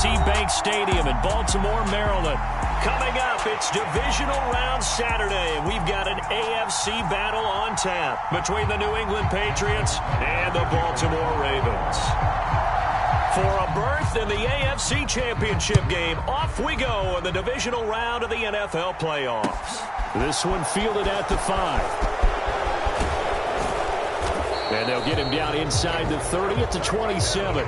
PNC Bank Stadium in Baltimore, Maryland. Coming up, it's divisional round Saturday, and we've got an AFC battle on tap between the New England Patriots and the Baltimore Ravens. For a berth in the AFC Championship game, off we go in the divisional round of the NFL playoffs. This one fielded at the 5. And they'll get him down inside the 30 at the 27.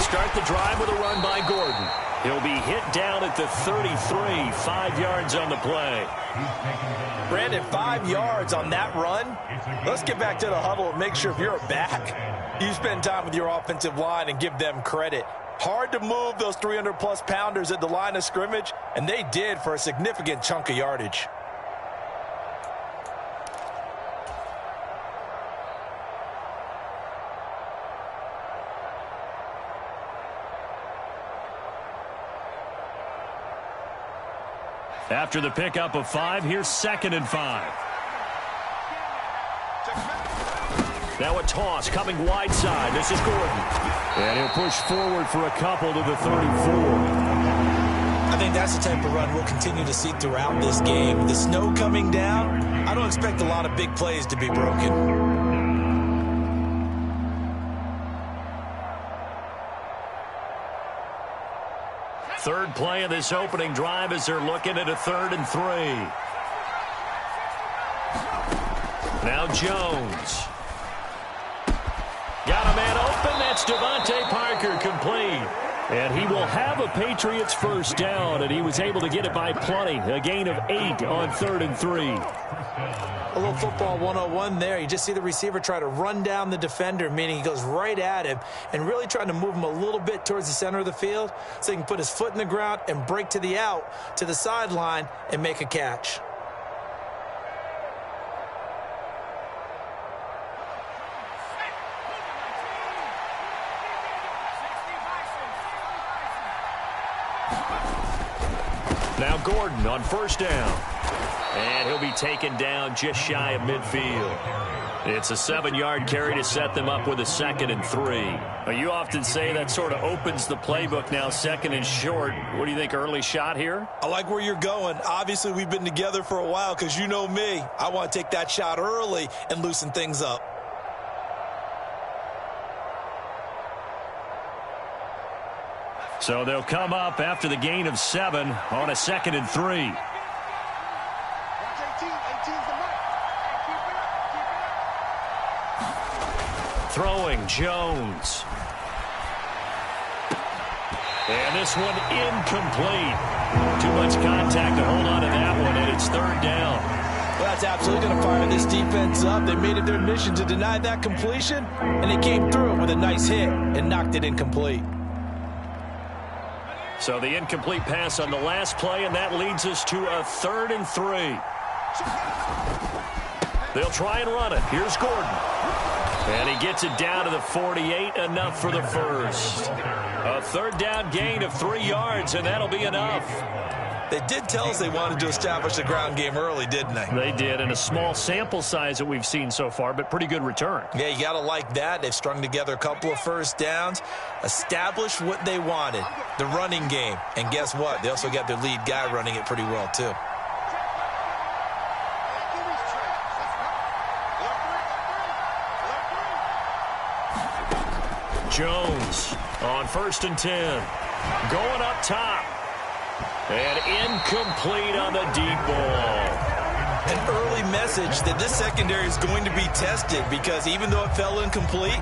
Start the drive with a run by Gordon. He'll be hit down at the 33, 5 yards on the play. Brandon, 5 yards on that run. Let's get back to the huddle and make sure if you're back, you spend time with your offensive line and give them credit. Hard to move those 300-plus pounders at the line of scrimmage, and they did for a significant chunk of yardage. After the pickup of 5, here's 2nd and 5. Now a toss coming wide side. This is Gordon. And he'll push forward for a couple to the 34. I think that's the type of run we'll continue to see throughout this game. The snow coming down, I don't expect a lot of big plays to be broken. Third play of this opening drive as they're looking at a 3rd and 3. Now Jones. Got a man open. That's Devontae Parker, complete. And he will have a Patriots first down, and he was able to get it by plenty. A gain of 8 on 3rd and 3. A little football 101 there. You just see the receiver try to run down the defender, meaning he goes right at him and really trying to move him a little bit towards the center of the field so he can put his foot in the ground and break to the out, to the sideline, and make a catch. Now Gordon on first down. And he'll be taken down just shy of midfield. It's a 7-yard carry to set them up with a 2nd and 3. Now, you often say that sort of opens the playbook now, 2nd and short. What do you think, early shot here? I like where you're going. Obviously, we've been together for a while because you know me. I want to take that shot early and loosen things up. So they'll come up after the gain of 7 on a 2nd and 3. Throwing Jones. And this one incomplete. Too much contact to hold on to that one, and it's 3rd down. Well, that's absolutely going to fire this defense up. They made it their mission to deny that completion, and they came through with a nice hit and knocked it incomplete. So the incomplete pass on the last play, and that leads us to a 3rd and 3. They'll try and run it. Here's Gordon. And he gets it down to the 48, enough for the first. A 3rd down gain of 3 yards, and that'll be enough. They did tell us they wanted to establish the ground game early, didn't they? They did, and a small sample size that we've seen so far, but pretty good return. Yeah, you got to like that. They've strung together a couple of first downs, established what they wanted, the running game. And guess what? They also got their lead guy running it pretty well, too. Jones on 1st and 10. Going up top. And incomplete on the deep ball. An early message that this secondary is going to be tested because even though it fell incomplete,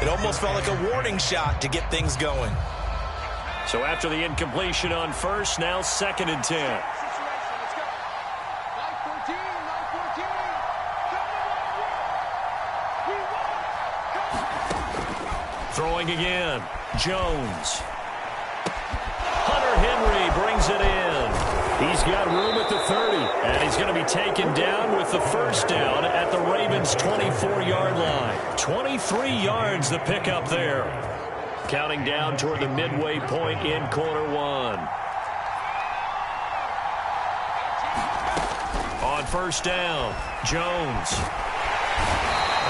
it almost felt like a warning shot to get things going. So after the incompletion on 1st, now 2nd and 10. Throwing again. Jones. Hunter Henry brings it in. He's got room at the 30, and he's going to be taken down with the first down at the Ravens' 24-yard line. 23 yards the pickup there. Counting down toward the midway point in quarter one. On first down, Jones.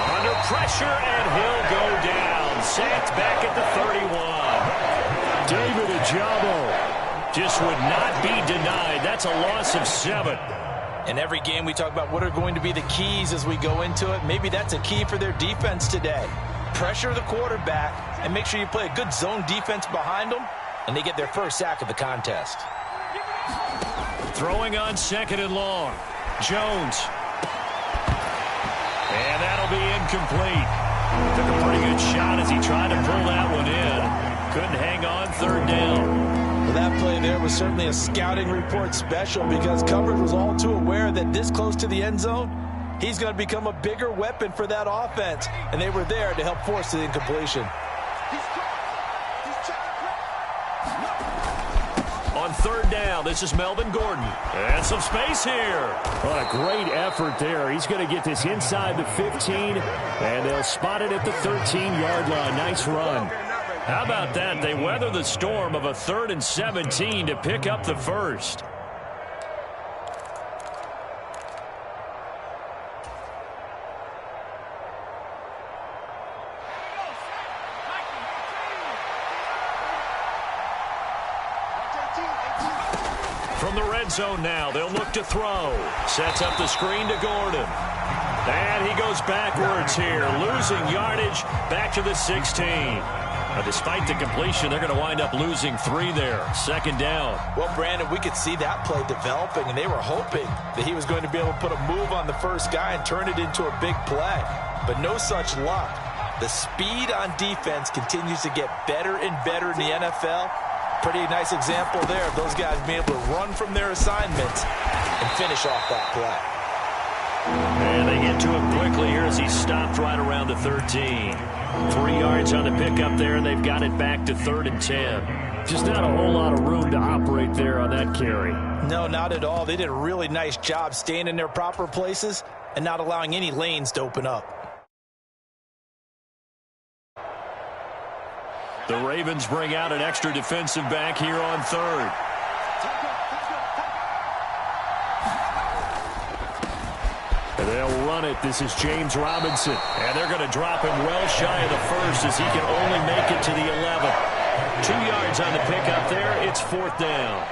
Under pressure, and he'll go down. Sacked back at the 31. David Ojabo just would not be denied. That's a loss of 7. In every game, we talk about what are going to be the keys as we go into it. Maybe that's a key for their defense today. Pressure the quarterback and make sure you play a good zone defense behind them, and they get their first sack of the contest. Throwing on second and long. Jones. And that'll be incomplete. Took a pretty good shot as he tried to pull that one in. Couldn't hang on third down. Well, that play there was certainly a scouting report special because coverage was all too aware that this close to the end zone, he's going to become a bigger weapon for that offense. And they were there to help force the incompletion. On third down, this is Melvin Gordon. And some space here. What a great effort there. He's going to get this inside the 15, and they'll spot it at the 13-yard line. Nice run. How about that? They weather the storm of a 3rd and 17 to pick up the first. From the red zone now, they'll look to throw. Sets up the screen to Gordon. And he goes backwards here, losing yardage back to the 16. Despite the completion, they're going to wind up losing 3 there. Second down. Well, Brandon, we could see that play developing, and they were hoping that he was going to be able to put a move on the first guy and turn it into a big play. But no such luck. The speed on defense continues to get better and better in the NFL. Pretty nice example there of those guys being able to run from their assignments and finish off that play. And they get to him quickly here as he stopped right around the 13. 3 yards on the pickup there, and they've got it back to 3rd and 10. Just not a whole lot of room to operate there on that carry. No, not at all. They did a really nice job staying in their proper places and not allowing any lanes to open up. The Ravens bring out an extra defensive back here on 3rd. They'll run it. This is James Robinson. And they're going to drop him well shy of the first as he can only make it to the 11. 2 yards on the pickup there. It's 4th down.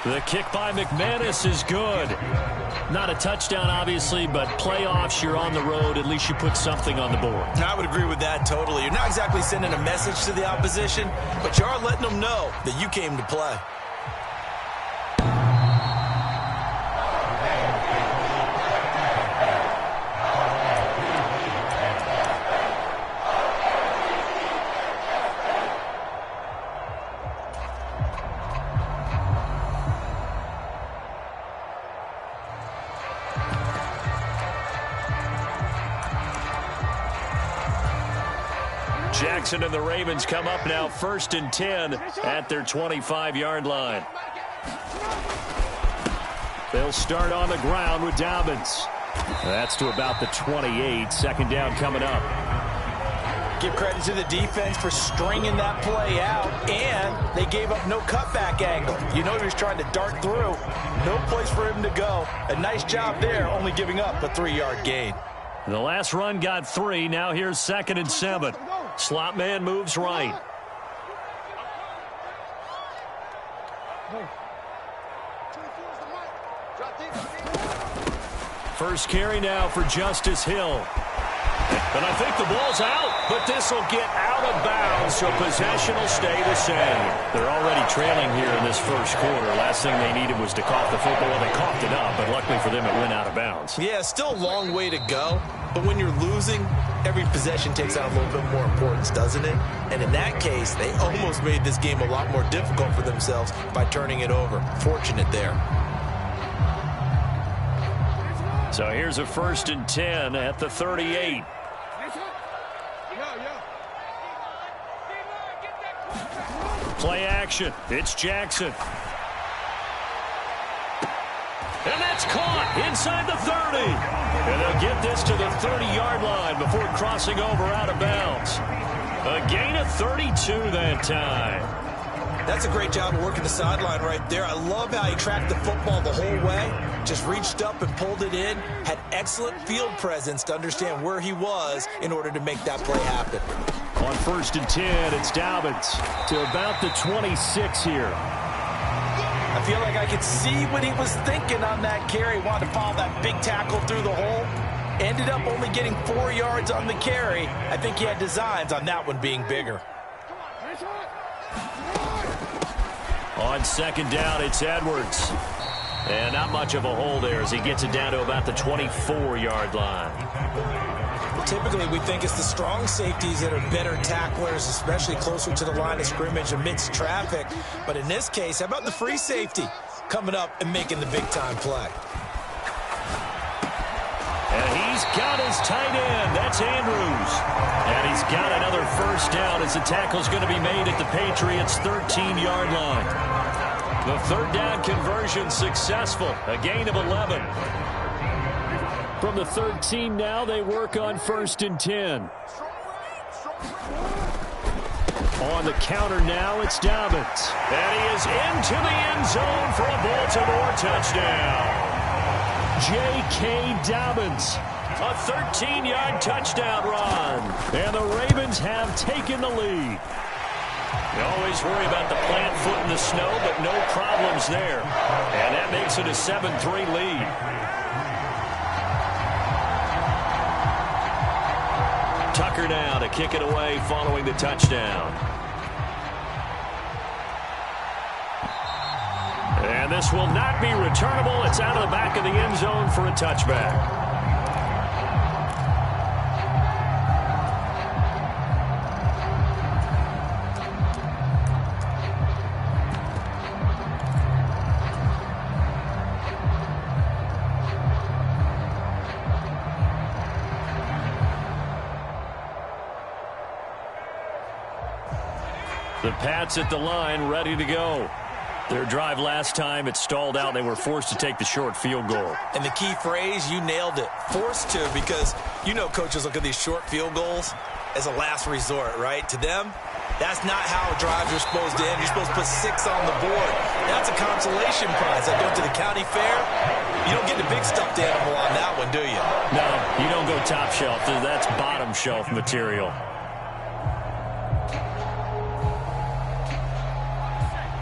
The kick by McManus is good. Not a touchdown, obviously, but playoffs, you're on the road. At least you put something on the board. I would agree with that totally. You're not exactly sending a message to the opposition, but you are letting them know that you came to play. Jackson and the Ravens come up now 1st and 10 at their 25-yard line. They'll start on the ground with Dobbins. That's to about the 28. Second down coming up. Give credit to the defense for stringing that play out, and they gave up no cutback angle. You know he was trying to dart through. No place for him to go. A nice job there, only giving up a 3-yard gain. The last run got 3. Now here's 2nd and 7. Slot man moves right. First carry now for Justice Hill. And I think the ball's out, but this will get out of bounds, so possession will stay the same. They're already trailing here in this first quarter. Last thing they needed was to cough the football. Well, they coughed it up, but luckily for them, it went out of bounds. Yeah, still a long way to go, but when you're losing every possession takes on a little bit more importance, doesn't it? And in that case, they almost made this game a lot more difficult for themselves by turning it over. Fortunate there. So here's a 1st and 10 at the 38. Play action. It's Jackson. And that's caught inside the 30. And they'll get this to the 30-yard line before crossing over out of bounds. A gain of 32 that time. That's a great job of working the sideline right there. I love how he tracked the football the whole way. Just reached up and pulled it in. Had excellent field presence to understand where he was in order to make that play happen. On 1st and 10, it's Dobbins to about the 26 here. I feel like I could see what he was thinking on that carry. Wanted to follow that big tackle through the hole. Ended up only getting 4 yards on the carry. I think he had designs on that one being bigger. On 2nd down, it's Edwards. And not much of a hole there as he gets it down to about the 24-yard line. Typically, we think it's the strong safeties that are better tacklers, especially closer to the line of scrimmage amidst traffic. But in this case, how about the free safety coming up and making the big-time play? And he's got his tight end. That's Andrews. And he's got another 1st down as the tackle's going to be made at the Patriots' 13-yard line. The 3rd down conversion successful. A gain of 11. From the 13 now, they work on 1st and 10. On the counter now, it's Dobbins. And he is into the end zone for a Baltimore touchdown. J.K. Dobbins, a 13-yard touchdown run. And the Ravens have taken the lead. You always worry about the plant foot in the snow, but no problems there. And that makes it a 7-3 lead. Tucker now to kick it away following the touchdown. And this will not be returnable. It's out of the back of the end zone for a touchback. The Pats at the line, ready to go. Their drive last time, it stalled out. They were forced to take the short field goal. And the key phrase, you nailed it. Forced to, because you know coaches look at these short field goals as a last resort, right? To them, that's not how drives are supposed to end. You're supposed to put 6 on the board. That's a consolation prize. I go to the county fair. You don't get the big stuffed animal on that one, do you? No, you don't go top shelf. That's bottom shelf material.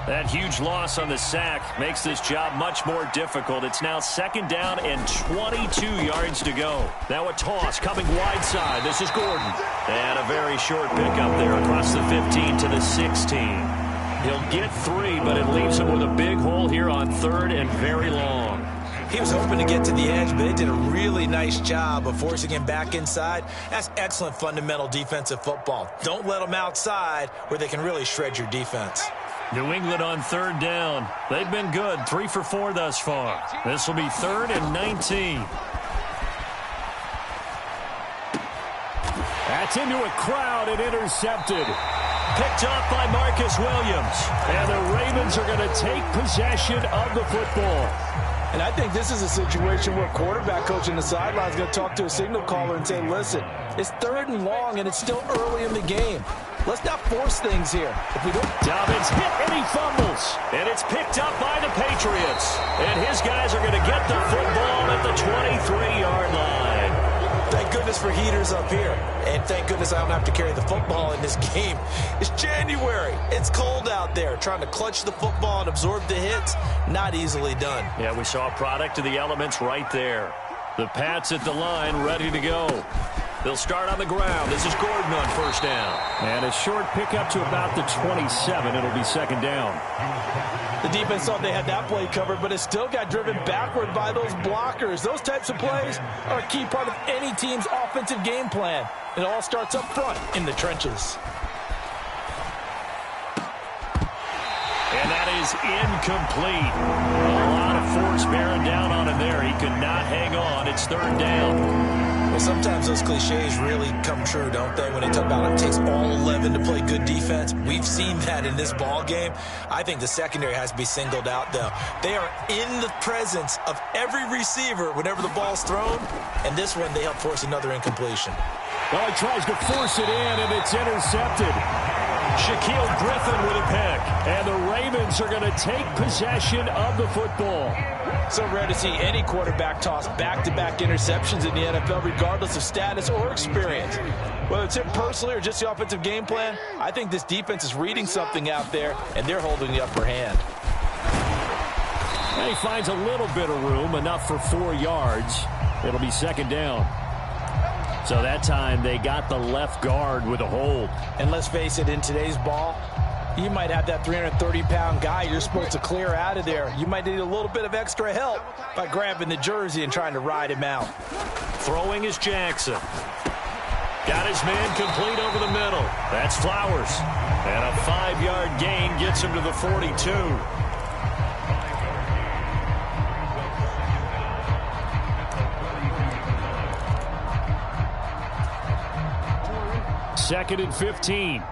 That huge loss on the sack makes this job much more difficult. It's now 2nd down and 22 yards to go. Now a toss coming wide side. This is Gordon. And a very short pickup there across the 15 to the 16. He'll get 3, but it leaves him with a big hole here on 3rd and very long. He was hoping to get to the edge, but they did a really nice job of forcing him back inside. That's excellent fundamental defensive football. Don't let them outside where they can really shred your defense. New England on 3rd down. They've been good, 3 for 4 thus far. This will be 3rd and 19. That's into a crowd and intercepted. Picked off by Marcus Williams. And the Ravens are going to take possession of the football. And I think this is a situation where quarterback coach in the sideline is going to talk to a signal caller and say, listen, it's 3rd and long and it's still early in the game. Let's not force things here. If we don't... Dobbins hit and he fumbles. And it's picked up by the Patriots. And his guys are going to get the football at the 23-yard line. Thank goodness for heaters up here. And thank goodness I don't have to carry the football in this game. It's January. It's cold out there. Trying to clutch the football and absorb the hits, not easily done. Yeah, we saw a product of the elements right there. The Pats at the line, ready to go. They'll start on the ground. This is Gordon on first down. And a short pickup to about the 27. It'll be second down. The defense thought they had that play covered, but it still got driven backward by those blockers. Those types of plays are a key part of any team's offensive game plan. It all starts up front in the trenches. And that is incomplete. A lot of force bearing down on him there. He could not hang on. It's third down. Well, sometimes those cliches really come true, don't they? When they talk about it takes all 11 to play good defense. We've seen that in this ball game. I think the secondary has to be singled out, though. They are in the presence of every receiver whenever the ball's thrown. And this one, they help force another incompletion. Well, he tries to force it in, and it's intercepted. Shaquille Griffin with a pick. And the Ravens are going to take possession of the football. So rare to see any quarterback toss back-to-back interceptions in the NFL, regardless of status or experience. Whether it's him personally or just the offensive game plan, I think this defense is reading something out there, and they're holding the upper hand. And he finds a little bit of room, enough for 4 yards. It'll be second down. So that time they got the left guard with a hold. And let's face it, in today's ball, you might have that 330-pound guy you're supposed to clear out of there. You might need a little bit of extra help by grabbing the jersey and trying to ride him out. Throwing is Jackson. Got his man complete over the middle. That's Flowers. And a 5-yard gain gets him to the 42. Second and 15.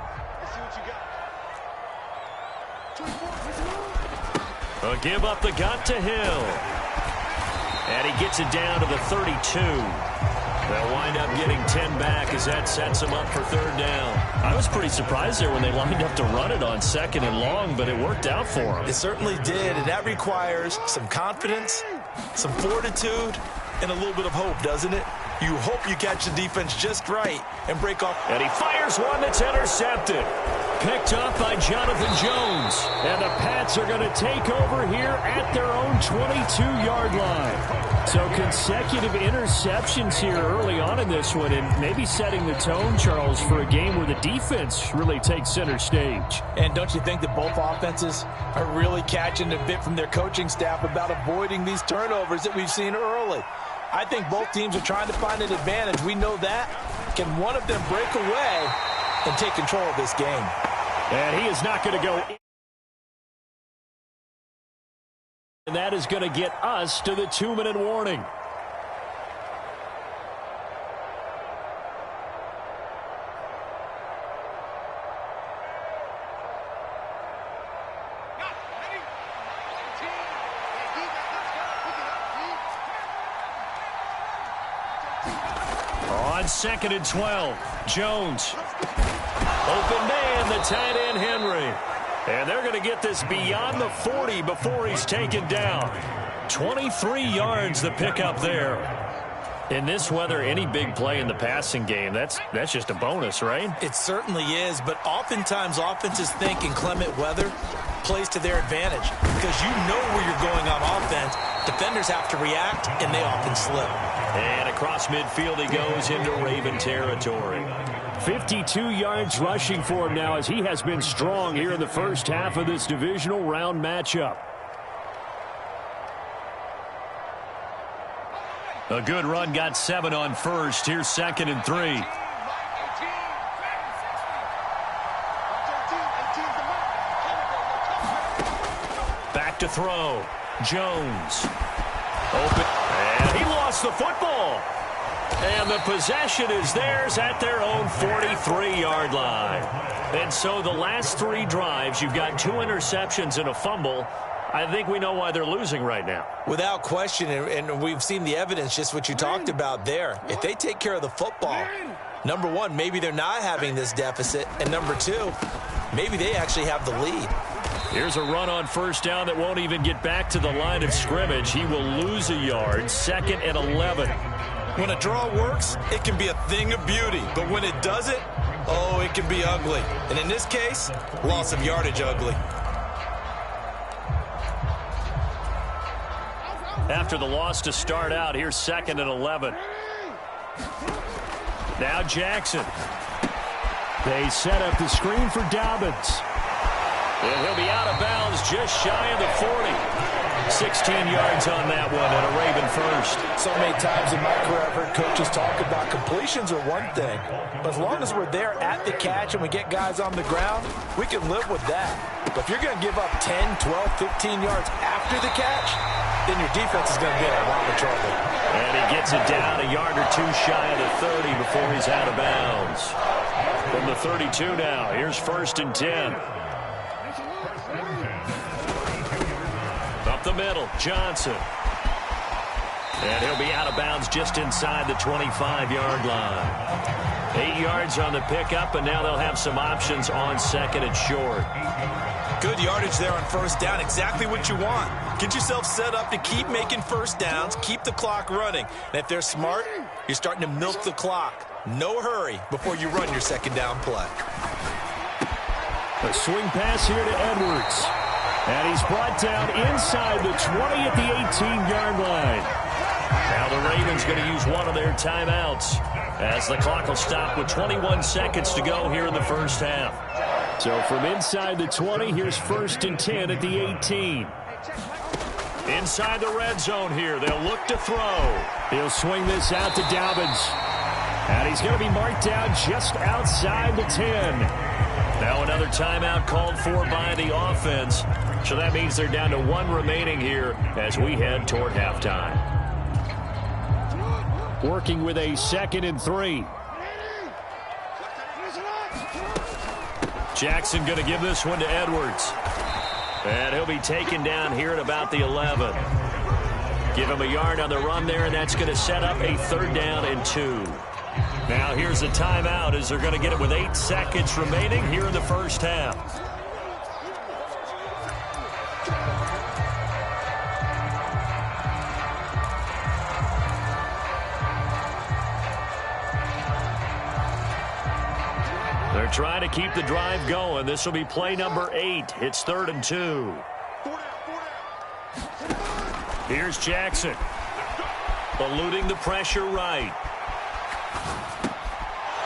A give up the gut to Hill. And he gets it down to the 32. They'll wind up getting 10 back as that sets him up for third down. I was pretty surprised there when they lined up to run it on second and long, but it worked out for him. It certainly did, and that requires some confidence, some fortitude, and a little bit of hope, doesn't it? You hope you catch the defense just right and break off. And he fires one that's intercepted. Picked up by Jonathan Jones. And the Pats are going to take over here at their own 22-yard line. So consecutive interceptions here early on in this one, and maybe setting the tone, Charles, for a game where the defense really takes center stage. And don't you think that both offenses are really catching a bit from their coaching staff about avoiding these turnovers that we've seen early? I think both teams are trying to find an advantage. We know that. Can one of them break away and take control of this game? And he is not going to go. And that is going to get us to the 2-minute warning. On second and 12, Jones. Open man, the tight end Henry. And they're going to get this beyond the 40 before he's taken down. 23 yards the pickup there. In this weather, any big play in the passing game, that's just a bonus, right? It certainly is, but oftentimes offenses think in clement weather plays to their advantage because you know where you're going on offense. Defenders have to react, and they often slip. And across midfield he goes into Raven territory. 52 yards rushing for him now as he has been strong here in the first half of this divisional round matchup. A good run, got 7 on first. Here's second and 3. Back to throw. Jones. Open. And he lost the football. And the possession is theirs at their own 43-yard line. And so the last 3 drives, you've got 2 interceptions and a fumble. I think we know why they're losing right now. Without question, and we've seen the evidence, just what you talked about there. If they take care of the football, number one, maybe they're not having this deficit. And number 2, maybe they actually have the lead. Here's a run on first down that won't even get back to the line of scrimmage. He will lose a yard, second and 11. When a draw works, it can be a thing of beauty. But when it doesn't, oh, it can be ugly. And in this case, loss of yardage ugly. after the loss to start out. Here's 2nd and 11. Now Jackson. They set up the screen for Dobbins. And he'll be out of bounds just shy of the 40. 16 yards on that one and a Raven first. So many times in my career I've heard coaches talk about completions are one thing. But as long as we're there at the catch and we get guys on the ground, we can live with that. But if you're going to give up 10, 12, 15 yards after the catch, then your defense is going to be in a lot of trouble. And he gets it down a yard or two shy of the 30 before he's out of bounds. From the 32 now, here's 1st and 10. Up the middle, Johnson. And he'll be out of bounds just inside the 25-yard line. 8 yards on the pickup, and now they'll have some options on 2nd and short. Good yardage there on 1st down. Exactly what you want. Get yourself set up to keep making 1st downs, keep the clock running. And if they're smart, you're starting to milk the clock. No hurry before you run your 2nd down play. A swing pass here to Edwards. And he's brought down inside the 20 at the 18-yard line. Now the Ravens going to use one of their timeouts as the clock will stop with 21 seconds to go here in the first half. So from inside the 20, here's 1st and 10 at the 18. Inside the red zone here, they'll look to throw. He'll swing this out to Dobbins. And he's going to be marked down just outside the 10. Now another timeout called for by the offense. So that means they're down to 1 remaining here as we head toward halftime. Working with a 2nd and 3. Jackson going to give this one to Edwards. And he'll be taken down here at about the 11. Give him a yard on the run there, and that's going to set up a 3rd down and 2. Now here's a timeout as they're going to get it with 8 seconds remaining here in the first half. They're trying to keep the drive going. This will be play number 8. It's 3rd and 2. Here's Jackson. Eluding the pressure right.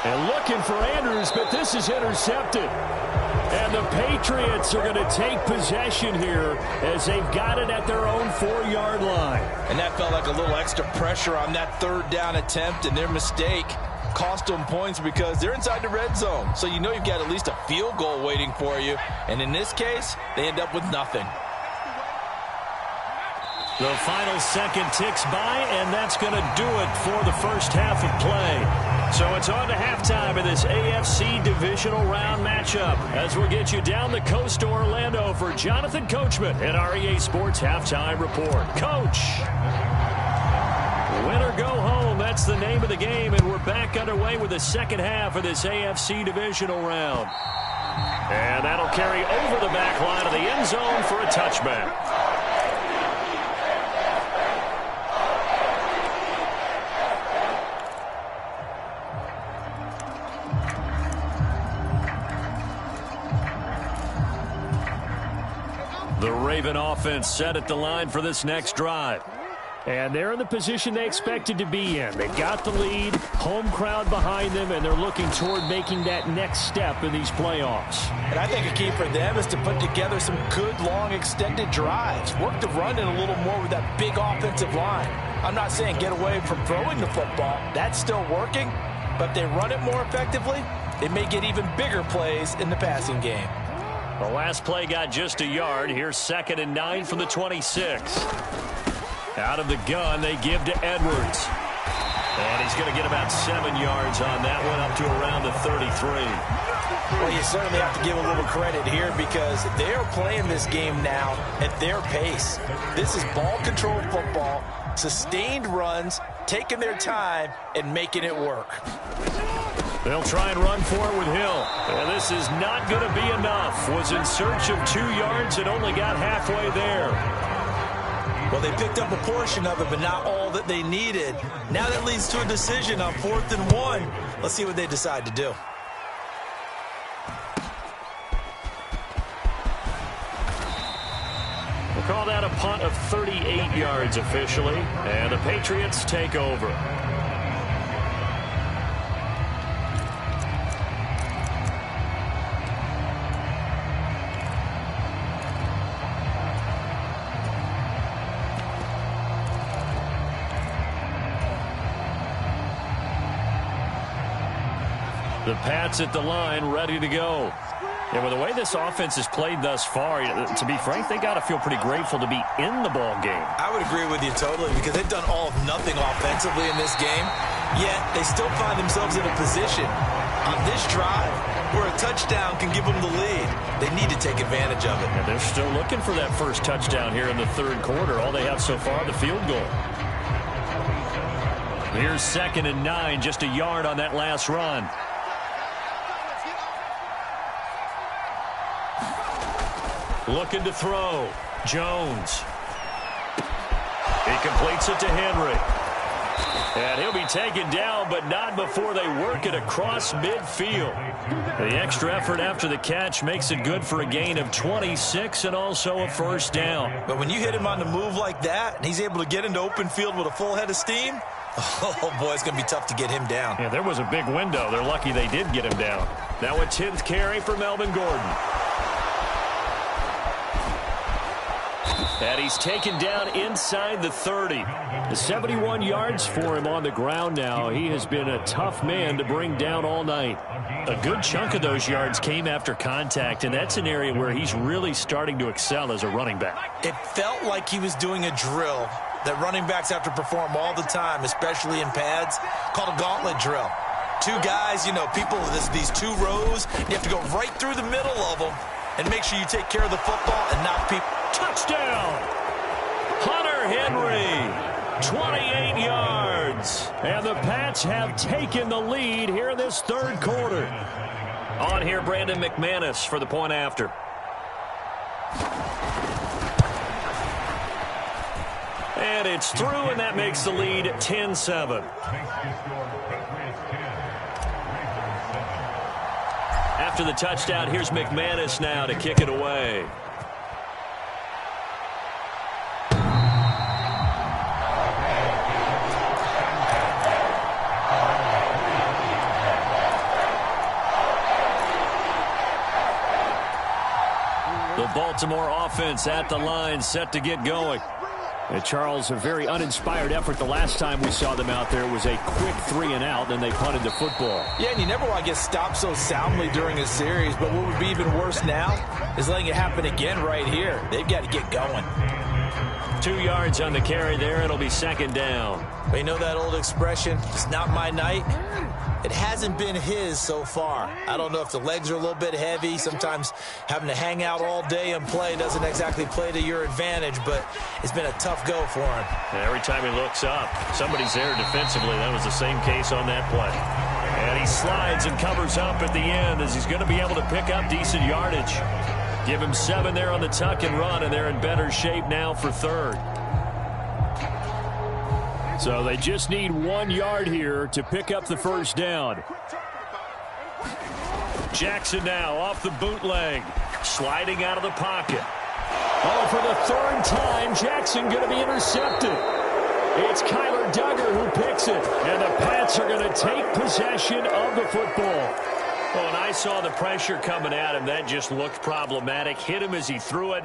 And looking for Andrews, but this is intercepted. And the Patriots are going to take possession here as they've got it at their own 4-yard line. And that felt like a little extra pressure on that 3rd down attempt, and their mistake cost them points because they're inside the red zone. So you know you've got at least a field goal waiting for you. And in this case, they end up with nothing. The final second ticks by, and that's going to do it for the first half of play. So it's on to halftime in this AFC divisional round matchup as we'll get you down the coast to Orlando for Jonathan Coachman and our EA Sports Halftime Report. Coach, win or go home, that's the name of the game, and we're back underway with the second half of this AFC divisional round. And that'll carry over the back line of the end zone for a touchback. The Raven offense set at the line for this next drive. And they're in the position they expected to be in. They've got the lead, home crowd behind them, and they're looking toward making that next step in these playoffs. And I think a key for them is to put together some good, long, extended drives. Work the run in a little more with that big offensive line. I'm not saying get away from throwing the football. That's still working. But if they run it more effectively, they may get even bigger plays in the passing game. The last play got just a yard. Here's 2nd and 9 from the 26. Out of the gun, they give to Edwards. And he's going to get about 7 yards on that one, up to around the 33. Well, you certainly have to give a little credit here because they're playing this game now at their pace. This is ball control football, sustained runs, taking their time, and making it work. They'll try and run for it with Hill. And this is not going to be enough. Was in search of 2 yards and only got halfway there. Well, they picked up a portion of it, but not all that they needed. Now that leads to a decision on 4th and 1. Let's see what they decide to do. We'll call that a punt of 38 yards officially, and the Patriots take over. The Pats at the line, ready to go. And with the way this offense has played thus far, to be frank, they got to feel pretty grateful to be in the ball game. I would agree with you totally, because they've done all of nothing offensively in this game, yet they still find themselves in a position on this drive where a touchdown can give them the lead. They need to take advantage of it. And they're still looking for that first touchdown here in the third quarter. All they have so far, the field goal. Here's 2nd and 9, just a yard on that last run. Looking to throw. Jones. He completes it to Henry. And he'll be taken down, but not before they work it across midfield. The extra effort after the catch makes it good for a gain of 26 and also a first down. But when you hit him on the move like that, and he's able to get into open field with a full head of steam, oh boy, it's going to be tough to get him down. Yeah, there was a big window. They're lucky they did get him down. Now a 10th carry for Melvin Gordon. And he's taken down inside the 30. 71 yards for him on the ground now. He has been a tough man to bring down all night. A good chunk of those yards came after contact, and that's an area where he's really starting to excel as a running back. It felt like he was doing a drill that running backs have to perform all the time, especially in pads, called a gauntlet drill. Two guys, you know, people, these two rows, you have to go right through the middle of them and make sure you take care of the football and knock people. Touchdown! Hunter Henry, 28 yards. And the Pats have taken the lead here in this third quarter. On here, Brandon McManus for the point after. And it's through, and that makes the lead 10-7. After the touchdown, here's McManus now to kick it away. The Baltimore offense at the line, set to get going. And Charles, a very uninspired effort the last time we saw them out there. It was a quick 3-and-out, then they punted the football. Yeah, and you never want to get stopped so soundly during a series, but what would be even worse now is letting it happen again right here. They've got to get going. 2 yards on the carry there. It'll be 2nd down. But you know that old expression, it's not my night? It hasn't been his so far. I don't know if the legs are a little bit heavy. Sometimes having to hang out all day and play doesn't exactly play to your advantage, but it's been a tough go for him. And every time he looks up, somebody's there defensively. That was the same case on that play. And he slides and covers up at the end as he's going to be able to pick up decent yardage. Give him 7 there on the tuck and run, and they're in better shape now for third. So they just need 1 yard here to pick up the first down. Jackson now off the bootleg, sliding out of the pocket. Oh, for the 3rd time, Jackson going to be intercepted. It's Kyler Duggar who picks it, and the Pats are going to take possession of the football. Oh, and I saw the pressure coming at him. That just looked problematic. Hit him as he threw it,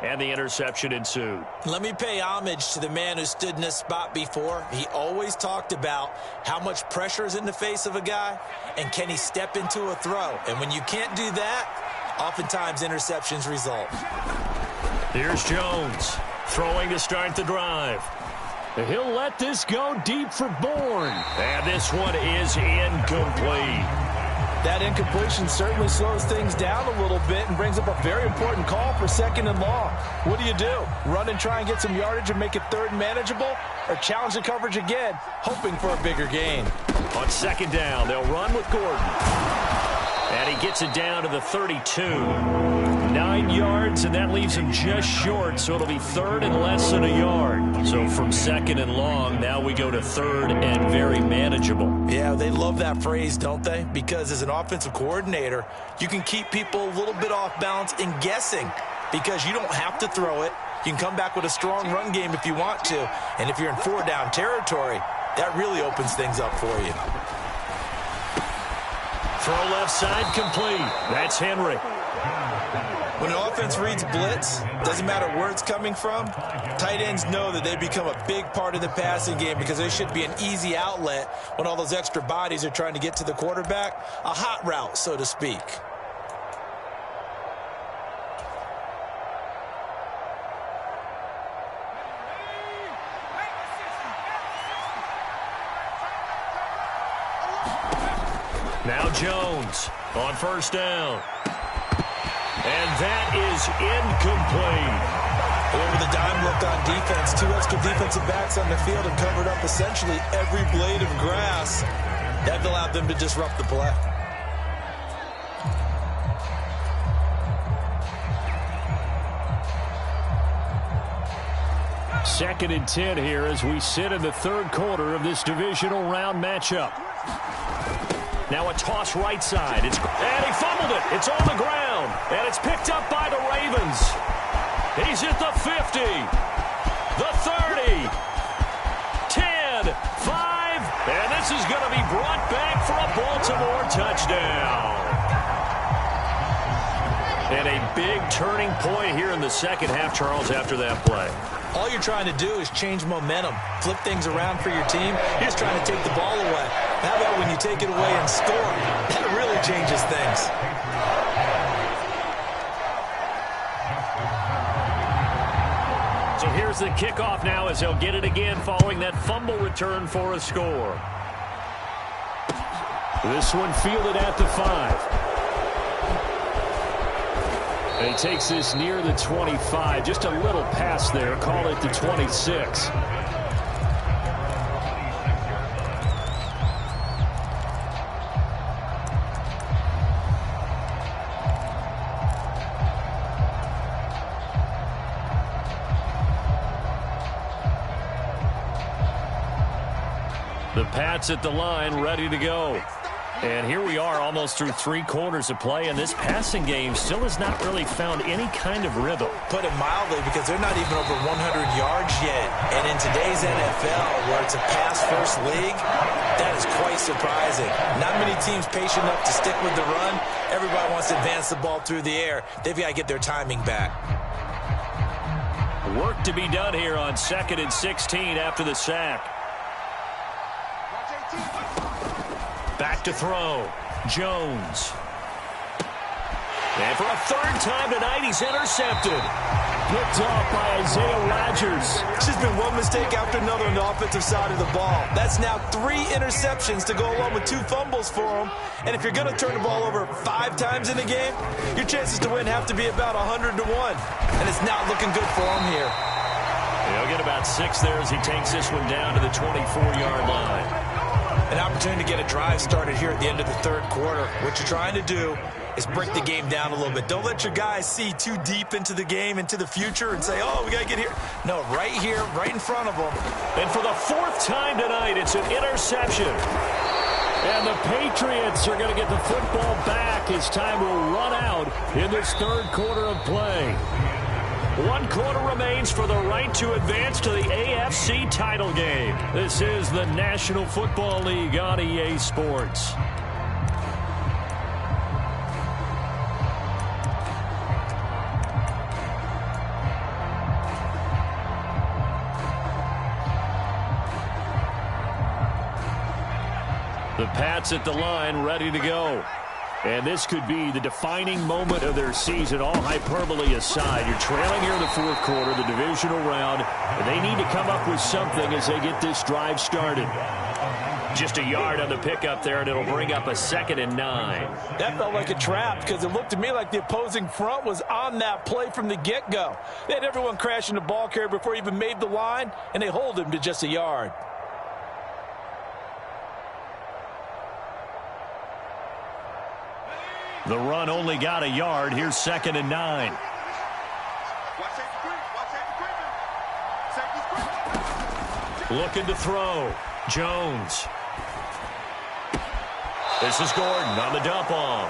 and the interception ensued. Let me pay homage to the man who stood in this spot before. He always talked about how much pressure is in the face of a guy, and can he step into a throw. And when you can't do that, oftentimes interceptions result. Here's Jones throwing to start the drive. He'll let this go deep for Bourne. And this one is incomplete. That incompletion certainly slows things down a little bit and brings up a very important call for 2nd and long. What do? Run and try and get some yardage and make it 3rd and manageable? Or challenge the coverage again, hoping for a bigger gain? On 2nd down, they'll run with Gordon. And he gets it down to the 32. 9 yards, and that leaves him just short, so it'll be 3rd and less than a yard. So from 2nd and long, now we go to 3rd and very manageable. Yeah, they love that phrase, don't they? Because as an offensive coordinator, you can keep people a little bit off balance and guessing because you don't have to throw it. You can come back with a strong run game if you want to. And if you're in 4-down territory, that really opens things up for you. Throw left side complete. That's Henry. When an offense reads blitz, doesn't matter where it's coming from, tight ends know that they become a big part of the passing game because there should be an easy outlet when all those extra bodies are trying to get to the quarterback. A hot route, so to speak. Now Jones on first down. And that is incomplete. Over the dime look on defense. 2 extra defensive backs on the field and covered up essentially every blade of grass. That allowed them to disrupt the play. Second and 10 here as we sit in the third quarter of this divisional round matchup. Now a toss right side. And he fumbled it. It's on the ground. And it's picked up by the Ravens. He's at the 50. The 30. 10. 5. And this is going to be brought back for a Baltimore touchdown. And a big turning point here in the second half, Charles, after that play. All you're trying to do is change momentum, flip things around for your team. You're just trying to take the ball away. How about when you take it away and score? That really changes things. So here's the kickoff now as they'll get it again following that fumble return for a score. This one fielded at the 5. And he takes this near the 25. Just a little pass there. Call it the 26. The Pats at the line, ready to go. And here we are almost through 3 quarters of play, and this passing game still has not really found any kind of rhythm. Put it mildly, because they're not even over 100 yards yet. And in today's NFL, where it's a pass-first league, that is quite surprising. Not many teams patient enough to stick with the run. Everybody wants to advance the ball through the air. They've got to get their timing back. Work to be done here on 2nd and 16 after the sack. Back to throw. Jones. And for a 3rd time tonight, he's intercepted. Picked off by Isaiah Rodgers. It's just been one mistake after another on the offensive side of the ball. That's now 3 interceptions to go along with 2 fumbles for him. And if you're going to turn the ball over 5 times in a game, your chances to win have to be about 100 to 1. And it's not looking good for him here. He'll get about 6 there as he takes this one down to the 24-yard line. An opportunity to get a drive started here at the end of the 3rd quarter. What you're trying to do is break the game down a little bit. Don't let your guys see too deep into the game, into the future, and say, oh, we got to get here. No, right here, right in front of them. And for the 4th time tonight, it's an interception. And the Patriots are going to get the football back as time will run out in this 3rd quarter of play. 1 quarter remains for the right to advance to the AFC title game. This is the National Football League on EA Sports. The Pats at the line, ready to go. And this could be the defining moment of their season, all hyperbole aside. You're trailing here in the 4th quarter, the divisional round, and they need to come up with something as they get this drive started. Just a yard on the pickup there, and it'll bring up a 2nd and 9. That felt like a trap because it looked to me like the opposing front was on that play from the get-go. They had everyone crashing the ball carrier before he even made the line, and they hold him to just a yard. The run only got a yard. Here's 2nd and 9. Looking to throw. Jones. This is Gordon on the dump off.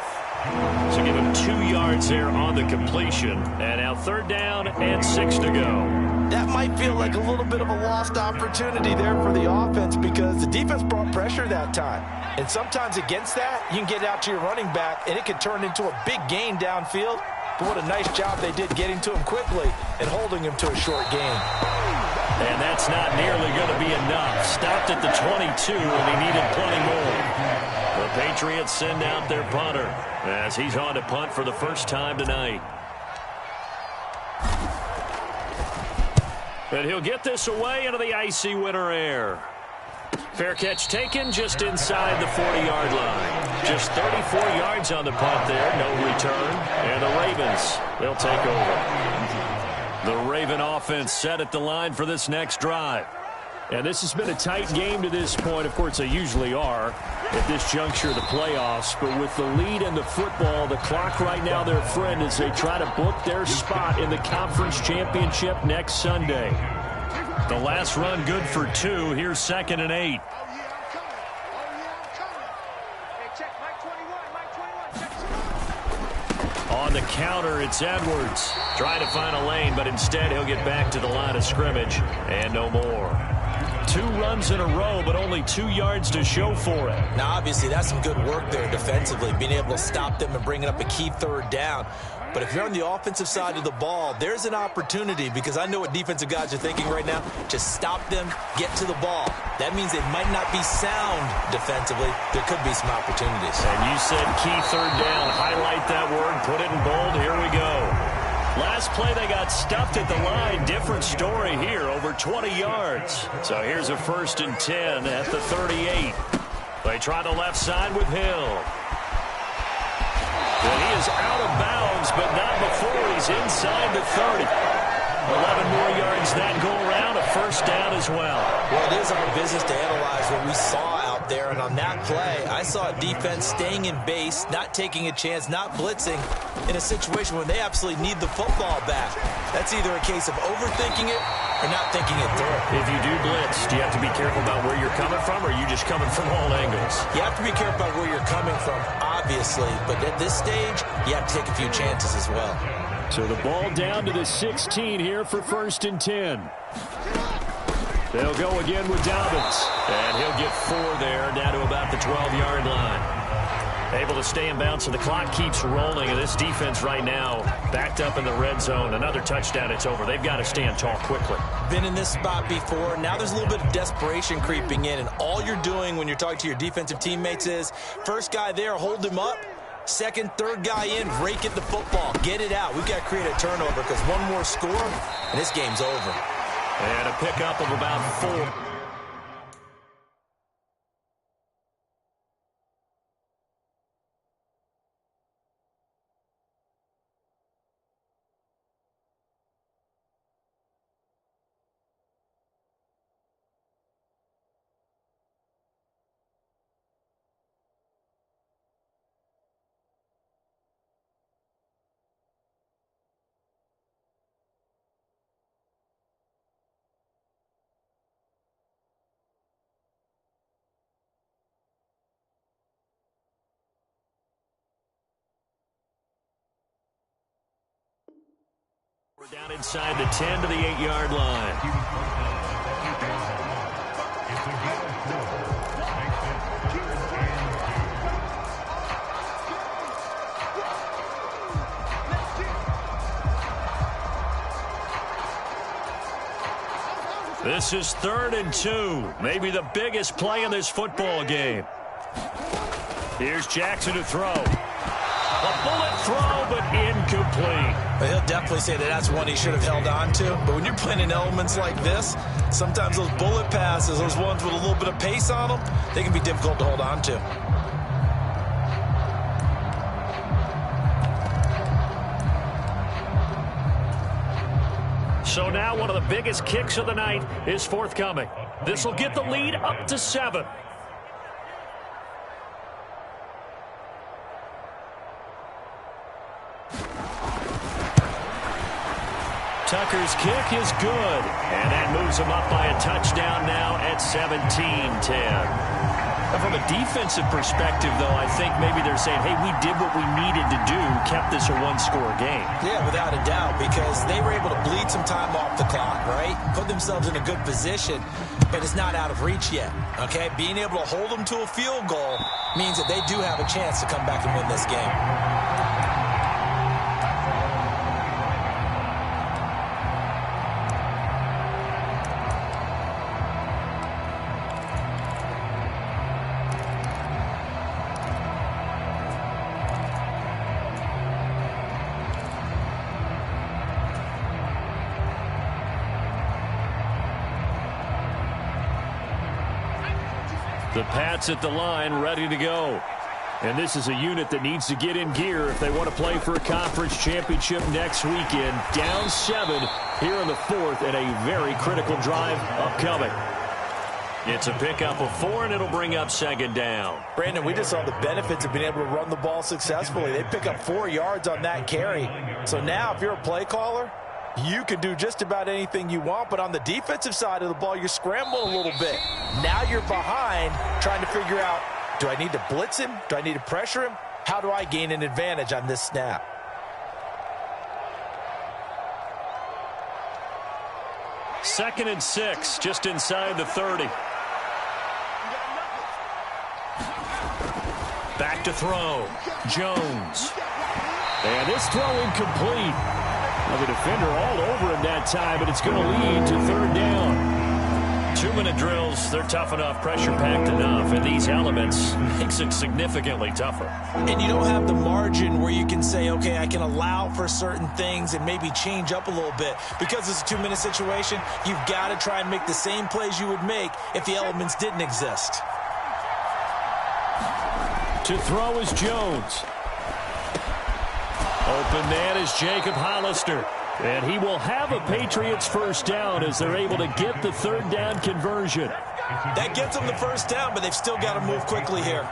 So give him 2 yards there on the completion. And now 3rd down and 6 to go. That might feel like a little bit of a lost opportunity there for the offense because the defense brought pressure that time. And sometimes against that, you can get out to your running back, and it can turn into a big gain downfield. But what a nice job they did getting to him quickly and holding him to a short gain. And that's not nearly going to be enough. Stopped at the 22, and he needed plenty more. The Patriots send out their punter as he's on to punt for the first time tonight. And he'll get this away into the icy winter air. Fair catch taken just inside the 40-yard line. Just 34 yards on the punt there, no return. And the Ravens, they'll take over. The Raven offense set at the line for this next drive. And this has been a tight game to this point. Of course, they usually are at this juncture of the playoffs. But with the lead in the football, the clock right now their friend as they try to book their spot in the conference championship next Sunday. The last run good for 2. Here's 2nd and 8. On the counter, it's Edwards. Trying to find a lane, but instead he'll get back to the line of scrimmage and no more. 2 runs in a row, but only 2 yards to show for it. Now, obviously, that's some good work there defensively, being able to stop them and bringing up a key 3rd down. But if you're on the offensive side of the ball, there's an opportunity because I know what defensive guys are thinking right now. Just stop them, get to the ball. That means they might not be sound defensively. There could be some opportunities. And you said key 3rd down. Highlight that word. Put it in bold. Here we go. Last play, they got stuffed at the line. Different story here, over 20 yards. So here's a 1st and 10 at the 38. They try the left side with Hill. And he is out of bounds, but not before he's inside the 30. 11 more yards that go around, a 1st down as well. Well, it is our business to analyze what we saw out there, and on that play, I saw a defense staying in base, not taking a chance, not blitzing in a situation when they absolutely need the football back. That's either a case of overthinking it or not thinking it through. If you do blitz, do you have to be careful about where you're coming from, or are you just coming from all angles? You have to be careful about where you're coming from, obviously, but at this stage, you have to take a few chances as well. So the ball down to the 16 here for 1st and 10. They'll go again with Dobbins. And he'll get 4 there, down to about the 12-yard line. Able to stay in bounds, so the clock keeps rolling. And this defense right now backed up in the red zone. Another touchdown, it's over. They've got to stand tall quickly. Been in this spot before. Now there's a little bit of desperation creeping in. And all you're doing when you're talking to your defensive teammates is, first guy there, hold him up. 2nd, 3rd guy in, rake at the football. Get it out. We've got to create a turnover because one more score, and this game's over. And a pickup of about 4. We're down inside the 10 to the 8-yard line. This is 3rd and 2. Maybe the biggest play in this football game. Here's Jackson to throw. A bullet throw, but incomplete. He'll definitely say that that's one he should have held on to. But when you're playing in elements like this, sometimes those bullet passes, those ones with a little bit of pace on them, they can be difficult to hold on to. So now one of the biggest kicks of the night is forthcoming. This will get the lead up to 7. Tucker's kick is good, and that moves moves them up by a touchdown now at 17-10. From a defensive perspective, though, I think maybe they're saying, hey, we did what we needed to do, kept this a one-score game. Yeah, without a doubt, because they were able to bleed some time off the clock, right? Put themselves in a good position, but it's not out of reach yet, okay? Being able to hold them to a field goal means that they do have a chance to come back and win this game. The Pats at the line, ready to go. And this is a unit that needs to get in gear if they want to play for a conference championship next weekend. Down 7 here in the 4th, and a very critical drive upcoming. It's a pickup of 4, and it'll bring up 2nd down. Brandon, we just saw the benefits of being able to run the ball successfully. They pick up 4 yards on that carry. So now if you're a play caller, you can do just about anything you want, but on the defensive side of the ball, you're scrambling a little bit. Now you're behind trying to figure out, do I need to blitz him? Do I need to pressure him? How do I gain an advantage on this snap? Second and 6, just inside the 30. Back to throw. Jones. And this throw incomplete. The defender all over him that time, but it's going to lead to 3rd down. 2-minute drills, they're tough enough, pressure-packed enough, and these elements makes it significantly tougher. And you don't have the margin where you can say, okay, I can allow for certain things and maybe change up a little bit. Because it's a 2-minute situation, you've got to try and make the same plays you would make if the elements didn't exist. To throw is Jones. Open man is Jacob Hollister. And he will have a Patriots 1st down as they're able to get the 3rd down conversion. That gets them the 1st down, but they've still got to move quickly here.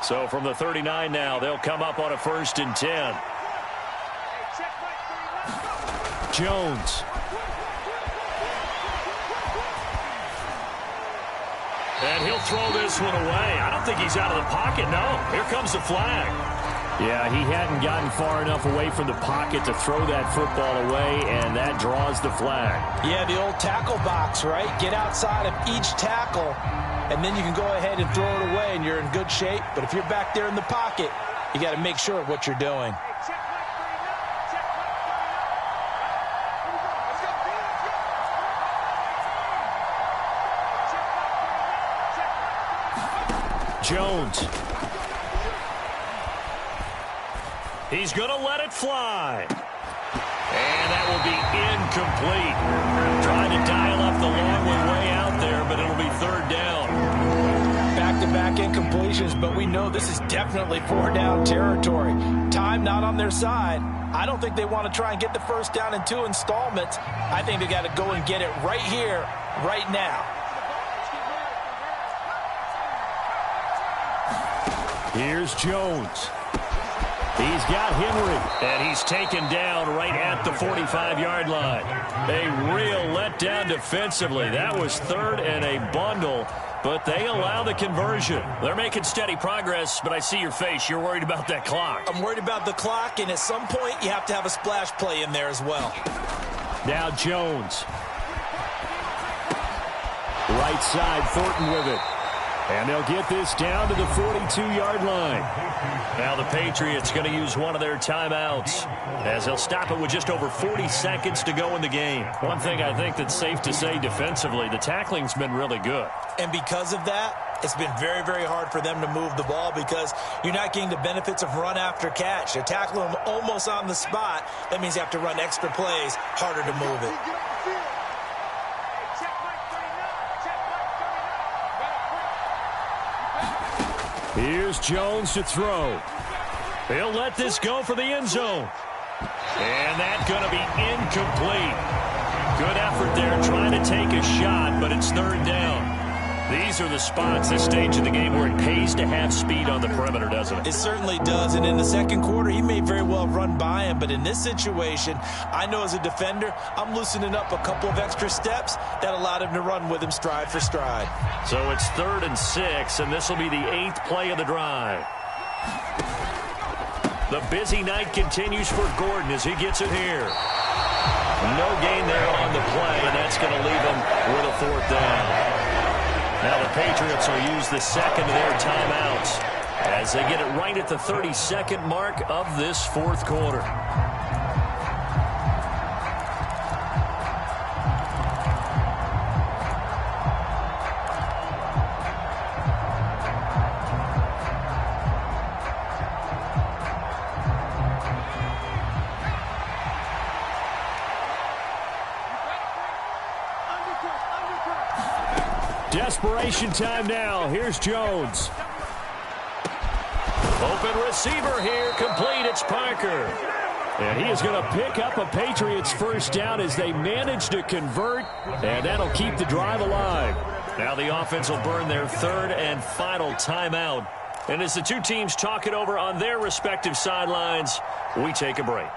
So from the 39 now, they'll come up on a 1st and 10. Jones. And he'll throw this one away. I don't think he's out of the pocket, no. Here comes the flag. Yeah, he hadn't gotten far enough away from the pocket to throw that football away, and that draws the flag. Yeah, the old tackle box, right? Get outside of each tackle, and then you can go ahead and throw it away, and you're in good shape. But if you're back there in the pocket, you got to make sure of what you're doing. Jones. He's going to let it fly. And that will be incomplete. Trying to dial up the long one way out there, but it'll be 3rd down. Back-to-back incompletions, but we know this is definitely 4th-down territory. Time not on their side. I don't think they want to try and get the 1st down in 2 installments. I think they got to go and get it right here, right now. Here's Jones. He's got Henry. And he's taken down right at the 45-yard line. A real letdown defensively. That was 3rd and a bundle, but they allow the conversion. They're making steady progress, but I see your face. You're worried about that clock. I'm worried about the clock, and at some point you have to have a splash play in there as well. Now Jones. Right side, Thornton with it. And they'll get this down to the 42-yard line. Now the Patriots going to use one of their timeouts as they'll stop it with just over 40 seconds to go in the game. One thing I think that's safe to say defensively, the tackling's been really good. And because of that, it's been very, very hard for them to move the ball because you're not getting the benefits of run after catch. They're tackling them almost on the spot. That means you have to run extra plays, harder to move it. Here's Jones to throw. He'll let this go for the end zone. And that's going to be incomplete. Good effort there trying to take a shot, but it's 3rd down. These are the spots, this stage of the game, where it pays to have speed on the perimeter, doesn't it? It certainly does, and in the second quarter, he may very well run by him, but in this situation, I know as a defender, I'm loosening up a couple of extra steps that allowed him to run with him stride for stride. So it's 3rd and 6, and this will be the 8th play of the drive. The busy night continues for Gordon as he gets it here. No gain there on the play, and that's going to leave him with a 4th down. Now the Patriots will use the second of their timeouts as they get it right at the 32nd mark of this 4th quarter. Desperation time now. Here's Jones. Open receiver here. Complete. It's Parker. And he is going to pick up a Patriots first down as they manage to convert. And that'll keep the drive alive. Now the offense will burn their 3rd and final timeout. And as the two teams talk it over on their respective sidelines, we take a break.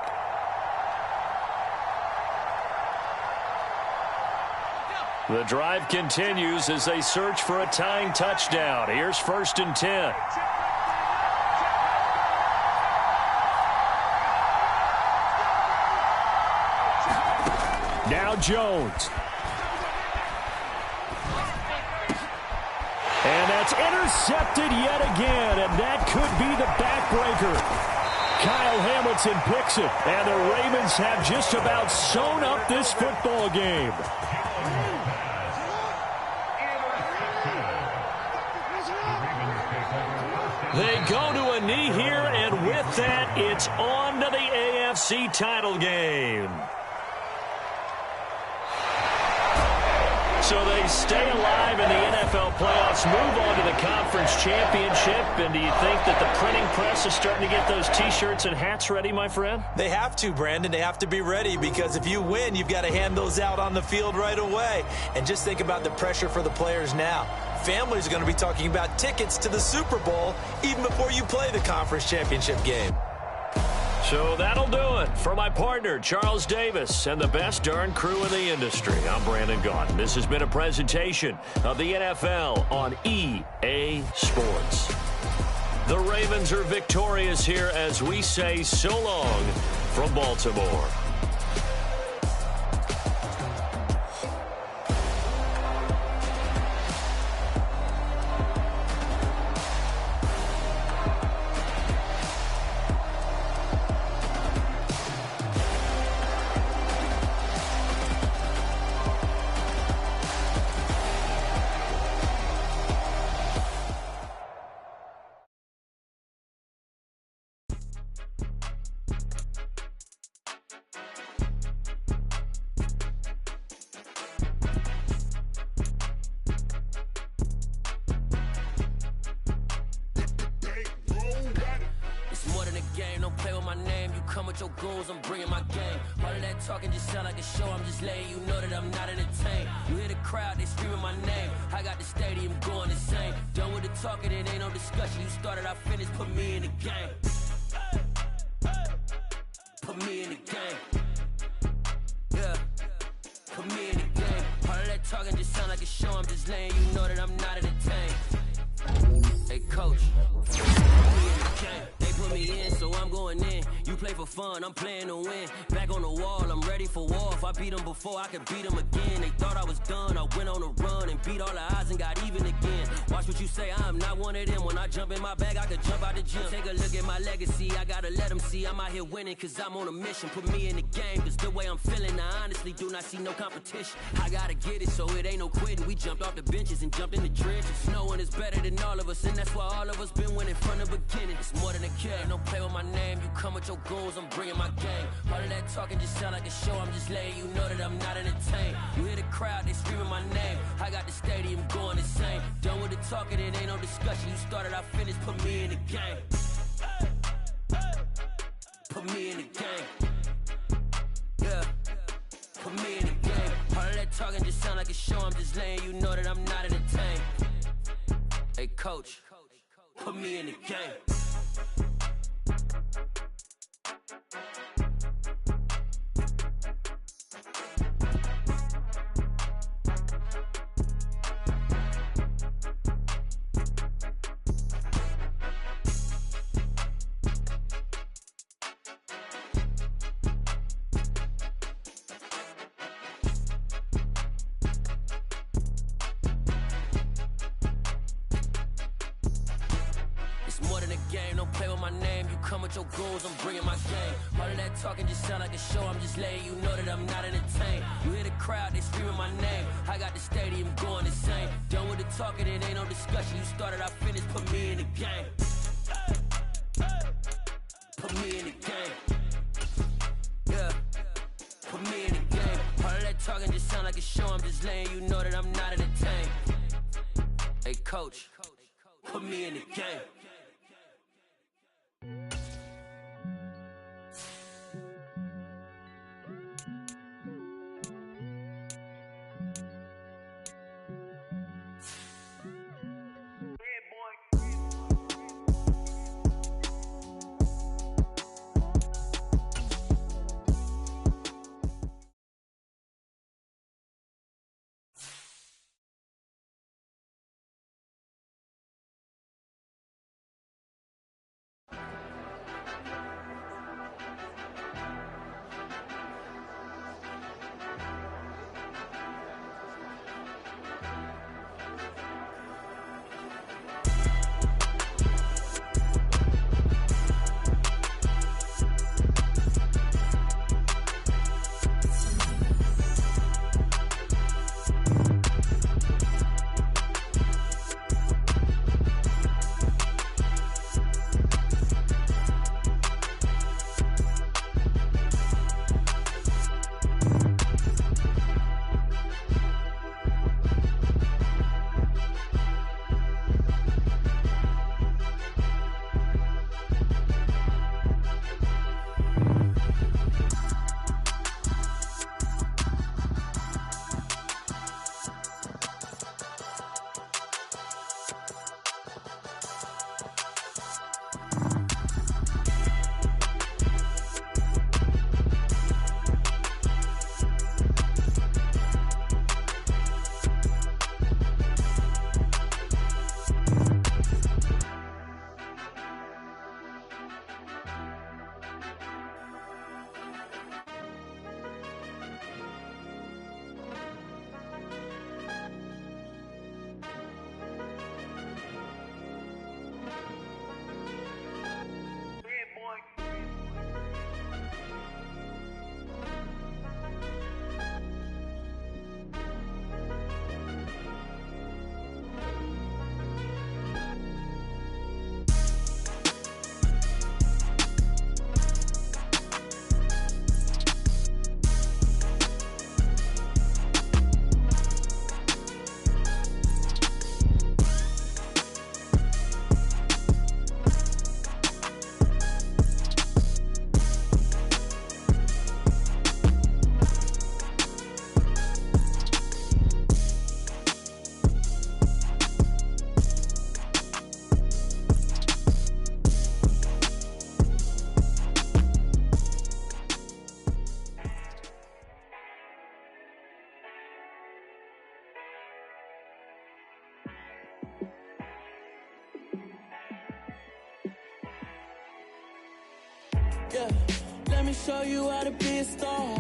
The drive continues as they search for a tying touchdown. Here's 1st and 10. Now Jones. And that's intercepted yet again, and that could be the backbreaker. Kyle Hamilton picks it, and the Ravens have just about sewn up this football game. They go to a knee here, and with that, it's on to the AFC title game. So they stay alive in the NFL playoffs, move on to the conference championship. And do you think that the printing press is starting to get those T-shirts and hats ready, my friend? They have to, Brandon. They have to be ready because if you win, you've got to hand those out on the field right away. And just think about the pressure for the players now. Families are going to be talking about tickets to the Super Bowl even before you play the conference championship game. So that'll do it for my partner, Charles Davis, and the best darn crew in the industry. I'm Brandon Gaudin. This has been a presentation of the NFL on EA Sports. The Ravens are victorious here as we say so long from Baltimore. Your goals, I'm bringing my game. All of that talking just sound like a show. I'm just letting you know that I'm not entertained. You hear the crowd, they screaming my name. I got the stadium going insane. Done with the talking, it ain't no discussion. You started, I finished, put me in the game. Put me in the game. Yeah. Put me in the game. All of that talking just sound like a show. I'm just letting you know that I'm not entertained. Hey, coach. Put me in the game. They put me in, so I'm going in. You play for fun, I'm playing to win. Back on the wall, I'm ready for war. If I beat them before, I could beat them again. They thought I was done, I went on a run and beat all the odds and got even again. Watch what you say, I'm not one of them. When I jump in my bag, I could jump out the gym. Take a look at my legacy, I gotta let them see I'm out here winning, cause I'm on a mission. Put me in the game, cause the way I'm feeling, I honestly do not see no competition. I gotta get it, so it ain't no quitting. We jumped off the benches and jumped in the trenches. No one is better than all of us, and that's why all of us been winning from the beginning. It's more than a kill, don't play with my name. You come with your goals, I'm bringing my game. All of that talking just sound like a show. I'm just letting you know that I'm not entertained. You hear the crowd, they screaming my name. I got the stadium going insane. Done with the talking, it ain't no discussion. You started, I finished, put me in the game. Put me in the game. Yeah. Put me in the game. All of that talking just sound like a show. I'm just letting you know that I'm not entertained. Hey, coach, put me in the game. Your goals, I'm bringing my game. All of that talking just sound like a show. I'm just letting you know that I'm not entertained. You hear the crowd, they screaming my name. I got the stadium going insane. Done with the talking, it ain't no discussion. You started, I finished, put me in the game. Put me in the game. Yeah, put me in the game. All of that talking just sound like a show. I'm just letting you know that I'm not entertained. Hey, coach, put me in the game. Yeah, let me show you how to be a star.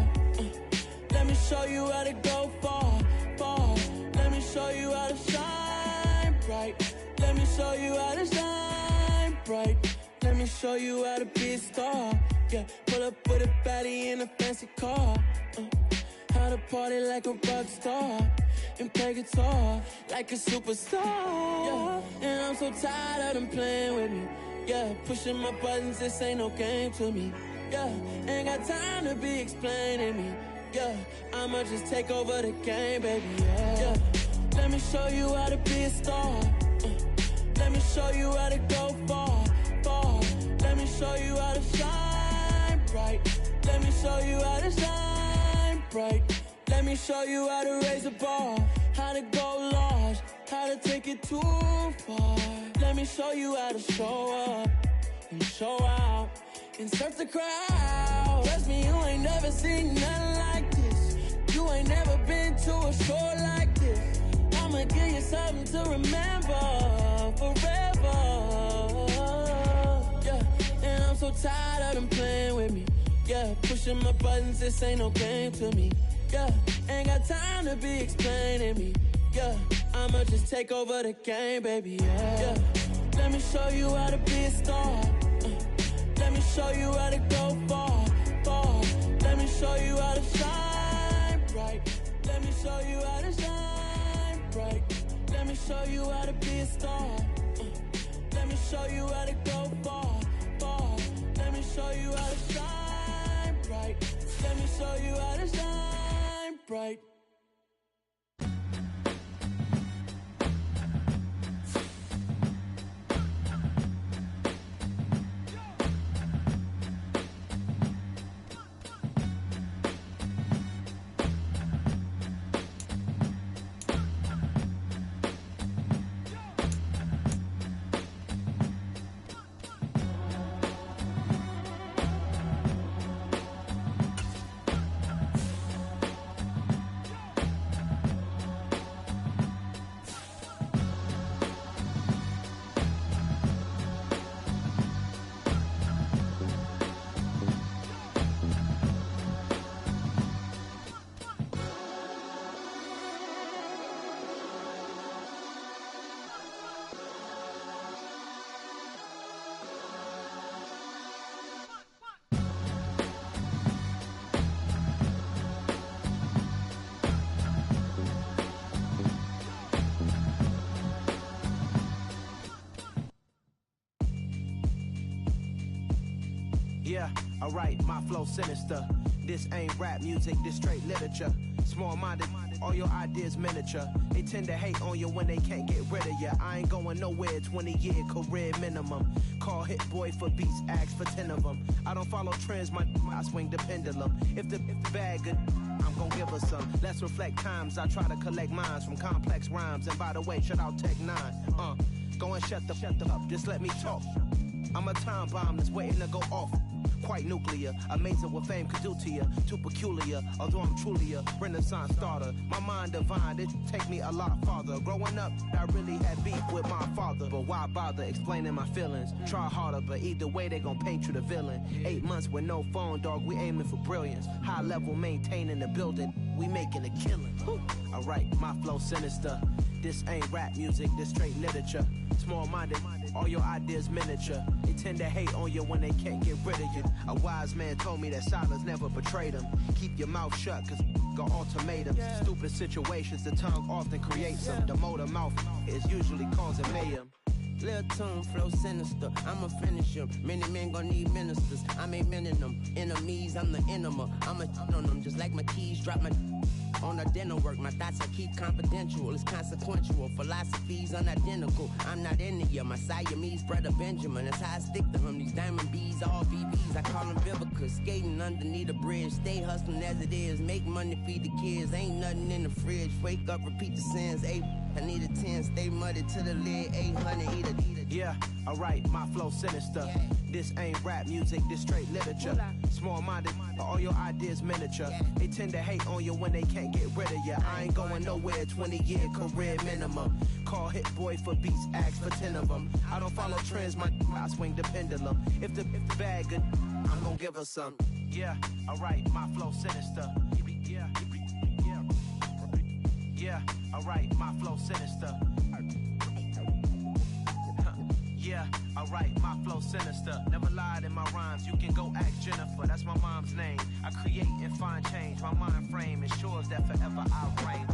Let me show you how to go far, far. Let me show you how to shine bright. Let me show you how to shine bright. Let me show you how to be a star. Yeah, pull up with a baddie in a fancy car. How to party like a rock star and play guitar like a superstar. Yeah, and I'm so tired of them playing with me. Yeah, pushing my buttons, this ain't no game to me. Yeah, ain't got time to be explaining me. Yeah, I'ma just take over the game, baby. Yeah, let me show you how to be a star. Let me show you how to go far, far. Let me show you how to shine bright. Let me show you how to shine bright. Let me show you how to raise a bar, how to go large, how to take it too far. Let me show you how to show up and show out and surf the crowd. Trust me, you ain't never seen nothing like this. You ain't never been to a show like this. I'ma give you something to remember forever. Yeah, and I'm so tired of them playing with me. Yeah, pushing my buttons, this ain't no game to me. Yeah, ain't got time to be explaining me. Yeah, I'ma just take over the game, baby. Yeah, let me show you how to be a star. Let me show you how to go far, far. Let me show you how to shine bright. Let me show you how to shine bright. Let me show you how to be a star. Let me show you how to go far, far. Let me show you how to shine bright. Let me show you how to shine bright. Yeah, alright, my flow sinister. This ain't rap music, this straight literature. Small-minded, all your ideas miniature. They tend to hate on you when they can't get rid of you. I ain't going nowhere, 20-year career minimum. Call hit boy for beats, ask for 10 of them. I don't follow trends, I swing the pendulum. If the bag good, I'm gon' give her some. Let's reflect times, I try to collect minds from complex rhymes. And by the way, shout out Tech 9. Go and shut the up, just let me talk. I'm a time bomb that's waiting to go off. Quite nuclear, amazing what fame could do to you. Too peculiar, although I'm truly a renaissance starter. My mind divine, it take me a lot farther. Growing up, I really had beef with my father. But why bother explaining my feelings? Try harder, but either way they gon' paint you the villain. 8 months with no phone, dog, we aiming for brilliance. High level maintaining the building, we making a killing. Alright, my flow sinister. This ain't rap music, this straight literature. Small-minded, all your ideas miniature. They tend to hate on you when they can't get rid of you. A wise man told me that silence never betrayed him. Keep your mouth shut, cause got ultimatums. Stupid situations, the tongue often creates them. The motor mouth is usually causing mayhem. Lil' tune, flow sinister, I'ma finish him. Many men gon' need ministers, I'm ain't mending them. Enemies, I'm the enema, I'ma on them. Just like my keys, drop my on the dinner work. My thoughts I keep confidential, it's consequential. Philosophies unidentical, I'm not into you. My Siamese brother Benjamin, that's how I stick to him. These diamond bees, all VVs, I call them Vivica. Skating underneath the bridge, stay hustling as it is. Make money, feed the kids, ain't nothing in the fridge. Wake up, repeat the sins, I need a 10, stay muddy to the lid, 800, eat a. Yeah, alright, my flow sinister. This ain't rap music, this straight literature. Small-minded, all your ideas miniature. They tend to hate on you when they can't get rid of you. I ain't going nowhere, 20-year career minimum. Call hit boy for beats, ask for 10 of them. I don't follow trends, I swing the pendulum. If the bag good, I'm gon' give her some. Yeah, alright, my flow sinister. Yeah, alright, my flow sinister. Yeah, alright, my flow sinister. Never lied in my rhymes, you can go ask Jennifer. That's my mom's name. I create and find change. My mind frame ensures that forever I'll reign.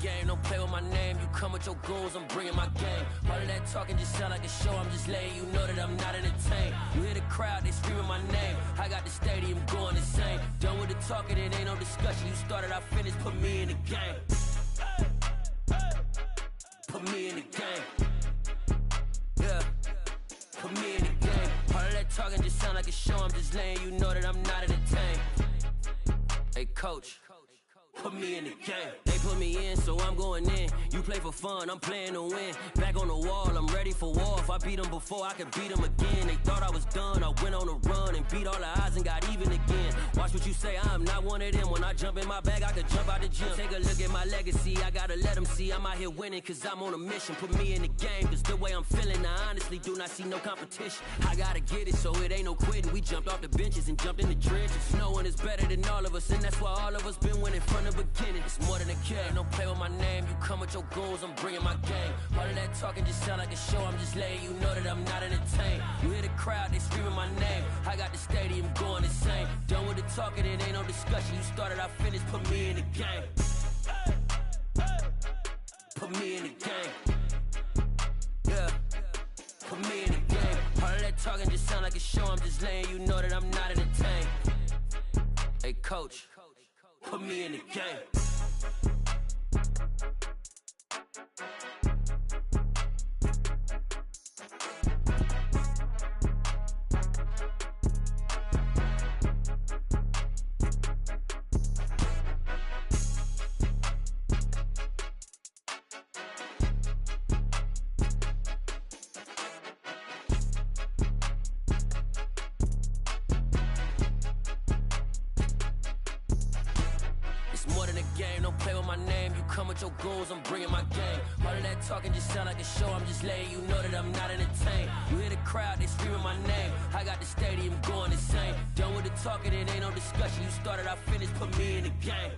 game, don't play with my name. You come with your goons, I'm bringing my game. All of that talking just sound like a show, I'm just letting you know that I'm not entertained. You hear the crowd, they screaming my name. I got the stadium going insane. Done with the talking, it ain't no discussion. You started, I finished, put me in the game. Put me in the game. Yeah, put me in the game. All of that talking just sound like a show, I'm just letting you know that I'm not entertained. Hey, coach. Put me in the game. They put me in, so I'm going in. You play for fun, I'm playing to win. Back on the wall, I'm ready for war. If I beat them before, I could beat them again. They thought I was done, I went on a run and beat all the odds and got even again. Watch what you say, I'm not one of them. When I jump in my bag, I could jump out the gym. Take a look at my legacy, I gotta let them see I'm out here winning, cause I'm on a mission. Put me in the game, cause the way I'm feeling, I honestly do not see no competition. I gotta get it, so it ain't no quitting. We jumped off the benches and jumped in the trenches. No one is better than all of us, and that's why all of us been winning from the beginning. It's more than a game, don't play with my name. You come with your goons, I'm bringing my game. All of that talking just sound like a show, I'm just letting you know that I'm not entertained. You hear the crowd, they screaming my name. I got the stadium going insane. Done with the talking, it ain't no discussion. You started, I finished, put me in the game. Put me in the game. Yeah, put me in the game. All of that talking just sound like a show, I'm just letting you know that I'm not entertained. Hey, coach. Put me in the game. Your goals, I'm bringing my game. All of that talking just sound like a show, I'm just letting you know that I'm not entertained. You hear the crowd, they screaming my name. I got the stadium going insane. Done with the talking, it ain't no discussion. You started, I finished, put me in the game.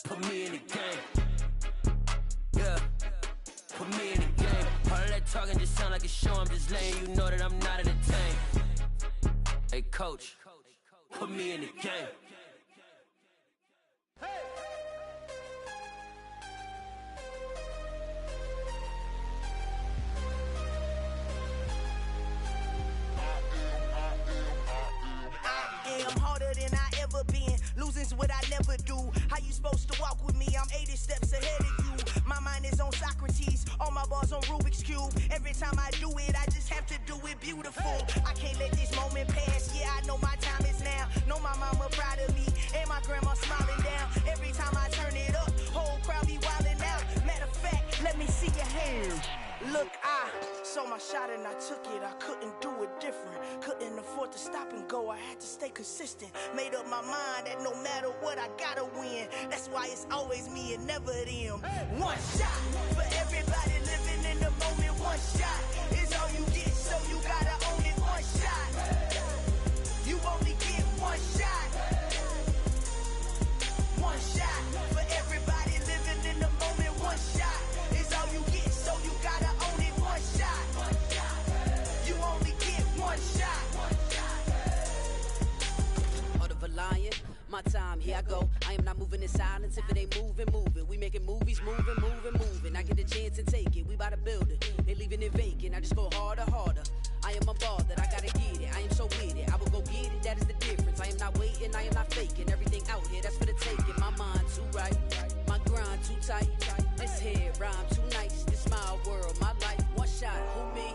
Put me in the game. Yeah, put me in the game. All of that talking just sound like a show, I'm just letting you know that I'm not entertained. Hey, coach, put me in the game. I'm harder than I ever been. Losing's what I never do. How you supposed to walk with me? I'm 80 steps ahead of you. My mind is on Socrates. All my bars on Rubik's Cube. Every time I do it, I just have to do it beautiful. I can't let this moment pass. Yeah, I know my time is now. Know my mama proud of me. And my grandma smiling down. Every time I turn it up, whole crowd be wilding out. Matter of fact, let me see your hands. Look, I saw my shot and I took it. I couldn't do it different. Couldn't afford to stop and go. I had to stay consistent. Made up my mind that no matter what, I gotta win. That's why it's always me and never them. One shot for everybody living in the moment. One shot is all you get, so you gotta own it. One shot. You only get one shot. One shot for everybody living in the moment. One shot is all you get, so you gotta own it. One shot. You only get one shot. Heart of a lion, my time, here I go. I am not moving in silence. If it ain't moving, moving. We making movies, moving, moving, moving. I get a chance and take it. We bout to build it. They leaving it vacant. I just go harder, harder. I am unbothered, I gotta get it. I am so with it. I will go get it, that is the difference. I am not waiting, I am not faking. Everything out here, that's for the taking. My mind too right, my grind too tight. This head rhyme too nice. This my world, my life. One shot, who me?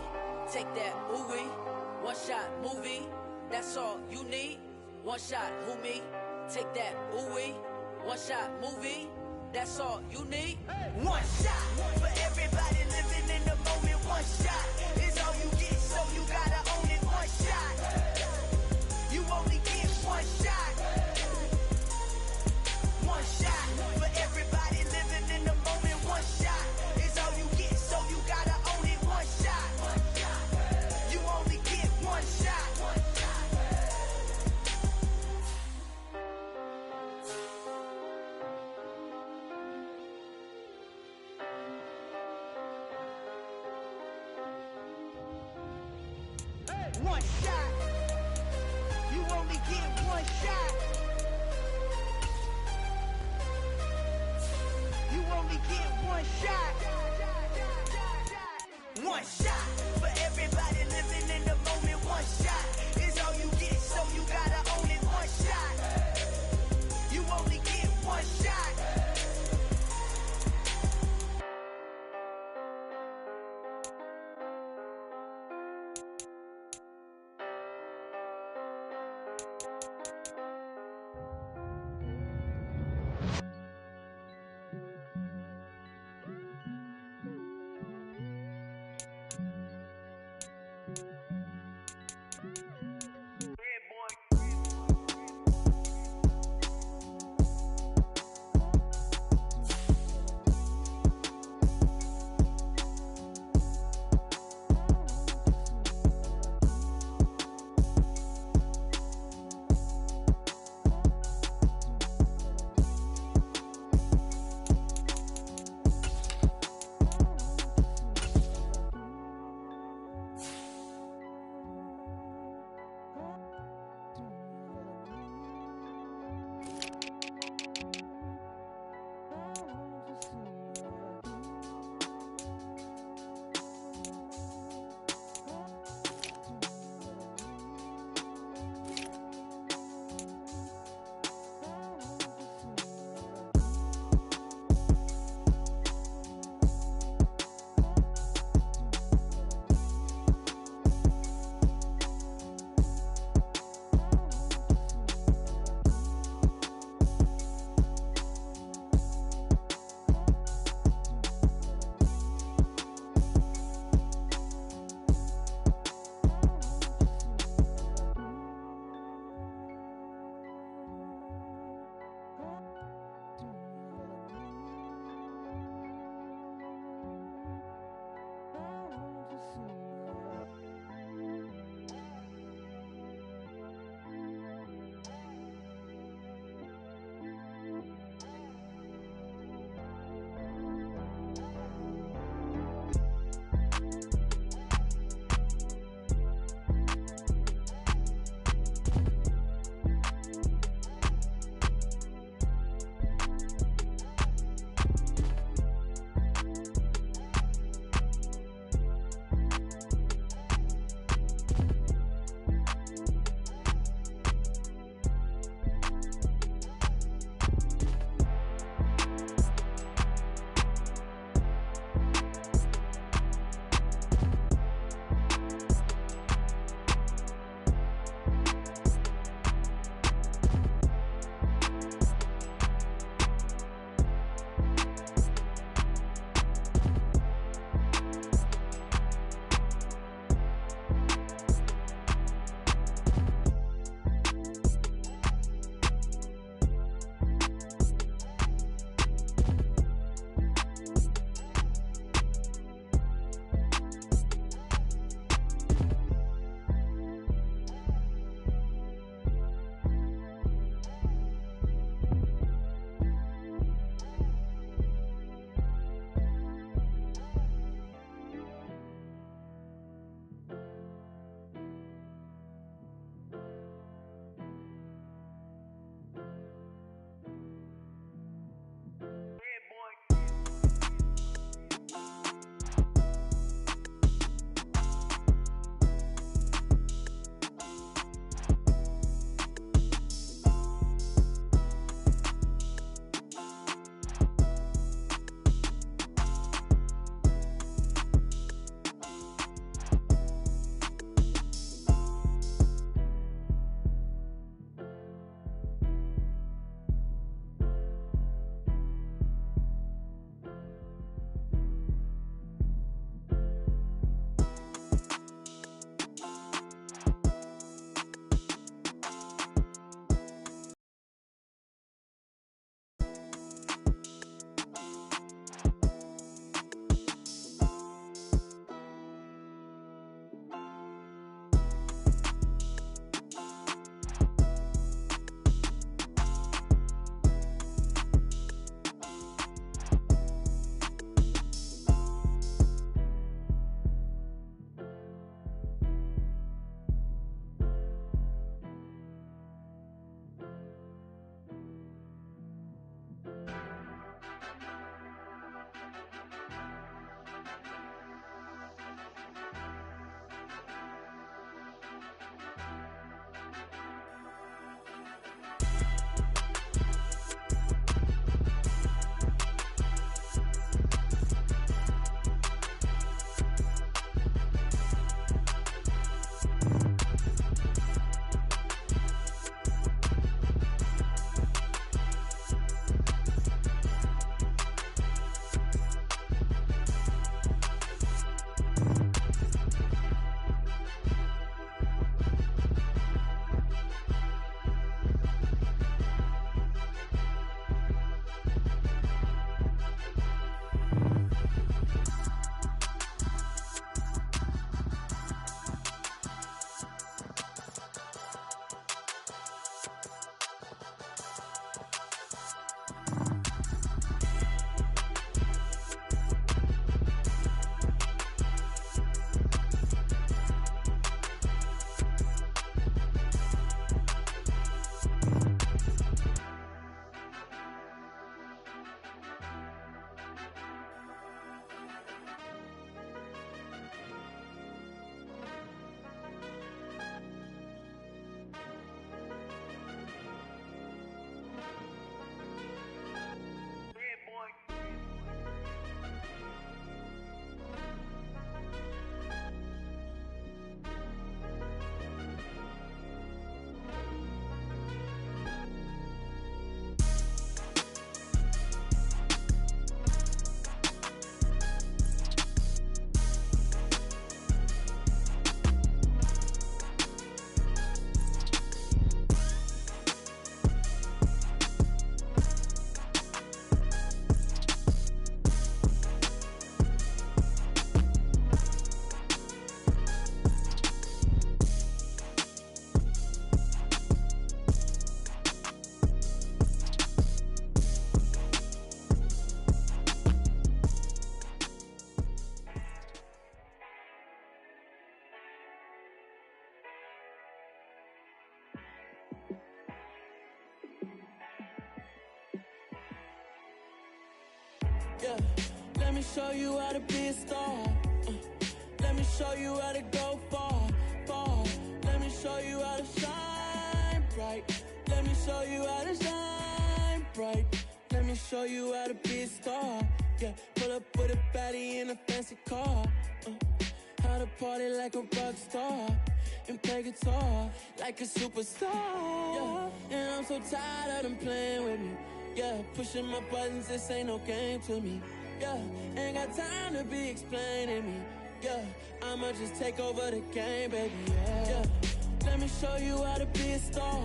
Take that, who we? One shot, movie. That's all you need. One shot, who me? Take that, who we? One shot, movie. That's all you need. One shot for everybody living in the moment. One shot is all you get, so you gotta own it. One shot. You only get one shot. One shot for everybody living in the moment. One shot is all you get, so you gotta own it. One shot. You only get one shot. One shot. You only get one shot. You only get one shot. One shot for everybody living in the moment. One shot is all you get, so you gotta own it. One shot. You only get one shot. Yeah, let me show you how to be a star. Let me show you how to go far, far. Let me show you how to shine bright. Let me show you how to shine bright. Let me show you how to be a star. Yeah, pull up with a baddie in a fancy car. How to party like a rock star and play guitar like a superstar. Yeah, and I'm so tired of them playing with me. Yeah, pushing my buttons, this ain't no game to me. Yeah, ain't got time to be explaining me. Yeah, I'ma just take over the game, baby. Yeah, let me show you how to be a star.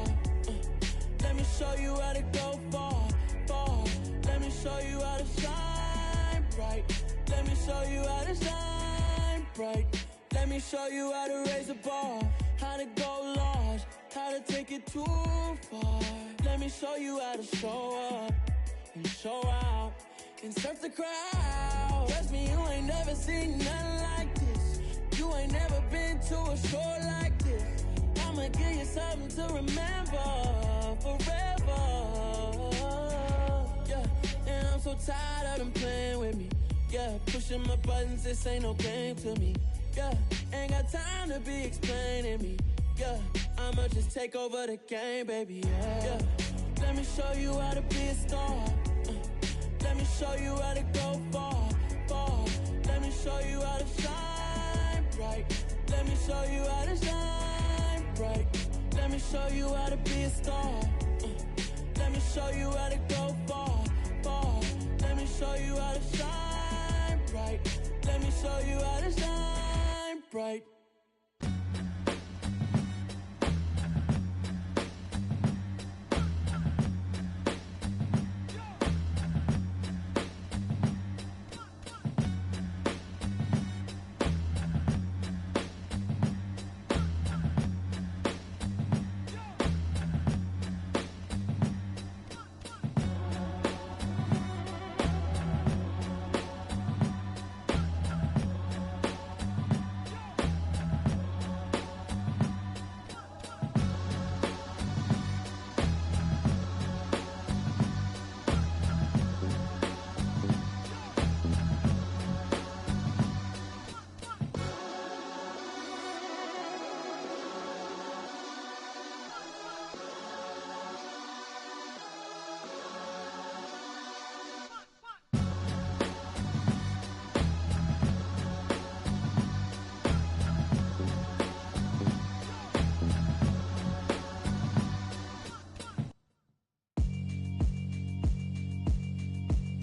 Let me show you how to go far, far. Let me show you how to shine bright. Let me show you how to shine bright. Let me show you how to raise a bar, how to go large, how to take it too far. Let me show you how to show up and show out and surf the crowd. Trust me, you ain't never seen nothing like this. You ain't never been to a show like this. I'ma give you something to remember forever. Yeah, and I'm so tired of them playing with me. Yeah, pushing my buttons, this ain't no game to me. Yeah, ain't got time to be explaining me. Yeah, I'ma just take over the game, baby. Yeah, let me show you how to be a star. Let me show you how to go far, far. Let me show you how to shine bright. Let me show you how to shine bright. Let me show you how to be a star. Let me show you how to go far, far. Let me show you how to shine bright. Let me show you how to shine bright.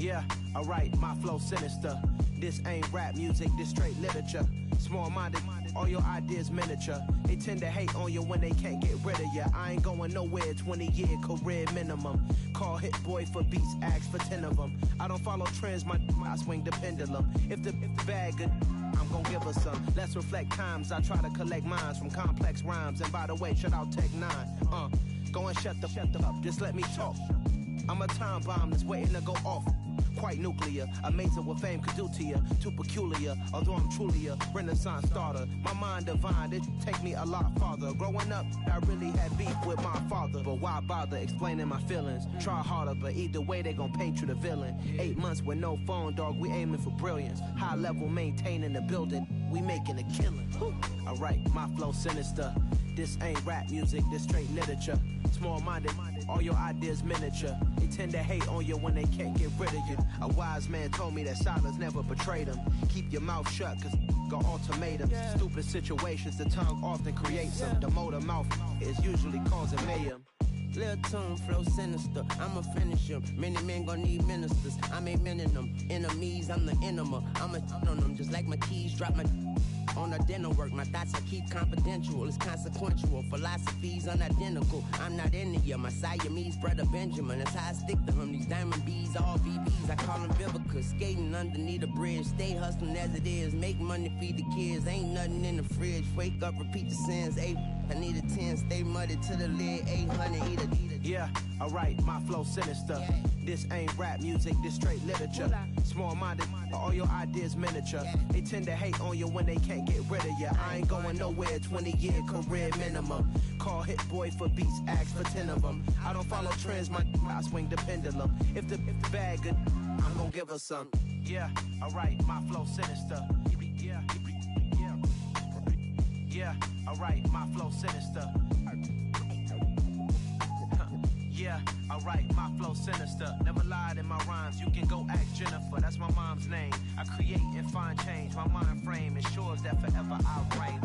Yeah, alright, my flow sinister. This ain't rap music, this straight literature. Small-minded, all your ideas miniature. They tend to hate on you when they can't get rid of you. I ain't going nowhere, 20-year career minimum. Call Hit Boy for beats, ask for 10 of them. I don't follow trends, I swing the pendulum. If the bag good, I'm gon' give her some. Let's reflect times, I try to collect minds from complex rhymes. And by the way, shout out Tech 9. Go and shut the up, just let me talk. I'm a time bomb that's waiting to go off. Quite nuclear, amazing what fame could do to you. Too peculiar, although I'm truly a renaissance starter. My mind divine, it take me a lot farther. Growing up, I really had beef with my father. But why bother explaining my feelings? Try harder, but either way they gon' paint you the villain. 8 months with no phone, dog, we aiming for brilliance. High level maintaining the building, we making a killing. Alright, my flow sinister. This ain't rap music, this straight literature. Small-minded, all your ideas miniature. They tend to hate on you when they can't get rid of you. A wise man told me that silence never betrayed him. Keep your mouth shut, cause got ultimatums. Stupid situations, the tongue often creates them. The motor mouth is usually causing mayhem. Lil' tune, flow sinister, I'ma finish him. Many men gon' need ministers, I ain't mending them. Enemies, I'm the enema, I'ma on them. Just like my keys, drop my on the dinner work. My thoughts I keep confidential, it's consequential. Philosophies unidentical, I'm not into you. My Siamese brother Benjamin, that's how I stick to him. These diamond bees, all VBs, I call them Vivica. Skating underneath the bridge, stay hustling as it is. Make money, feed the kids, ain't nothing in the fridge. Wake up, repeat the sins, I need a 10, stay muddy to the lid, 800, eat a. Yeah, alright, my flow sinister. This ain't rap music, this straight literature. Small-minded, all your ideas miniature. They tend to hate on you when they can't get rid of you. I ain't going nowhere, 20-year career minimum. Call Hit Boy for beats, ask for 10 of them. I don't follow trends, I swing the pendulum. If the bag good, I'm gonna give her some. Yeah, alright, my flow sinister. Yeah, alright, my flow sinister. Yeah, alright, my flow sinister. Never lied in my rhymes, you can go ask Jennifer. That's my mom's name. I create and find change. My mind frame ensures that forever I'll reign.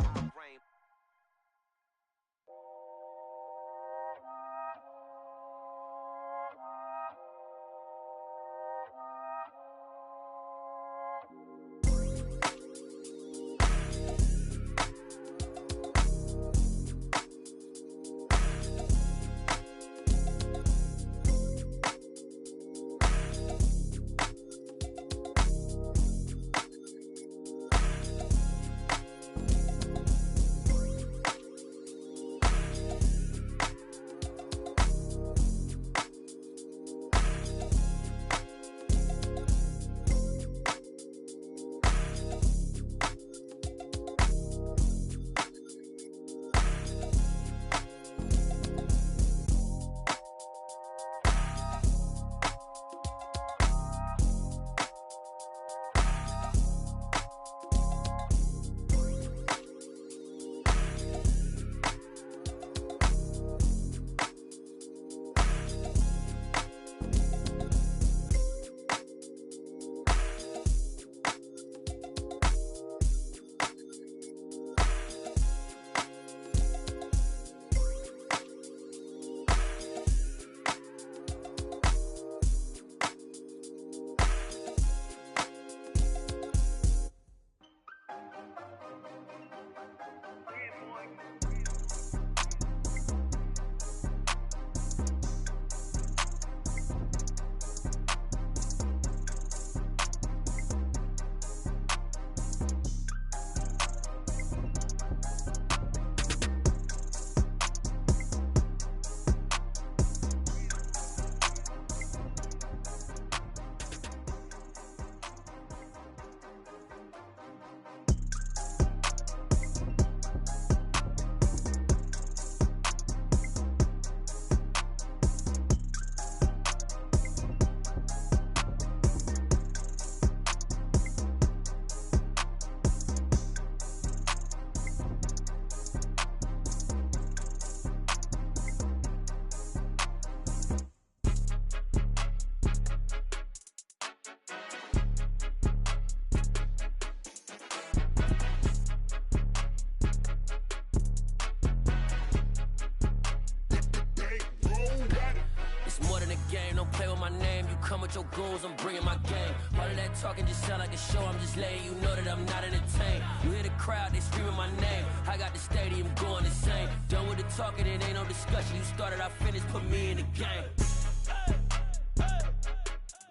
Your goals, I'm bringing my game. All of that talking just sound like a show. I'm just letting you know that I'm not entertained. You hear the crowd, they screaming my name. I got the stadium going insane. Done with the talking, it ain't no discussion. You started, I finished, put me in the game.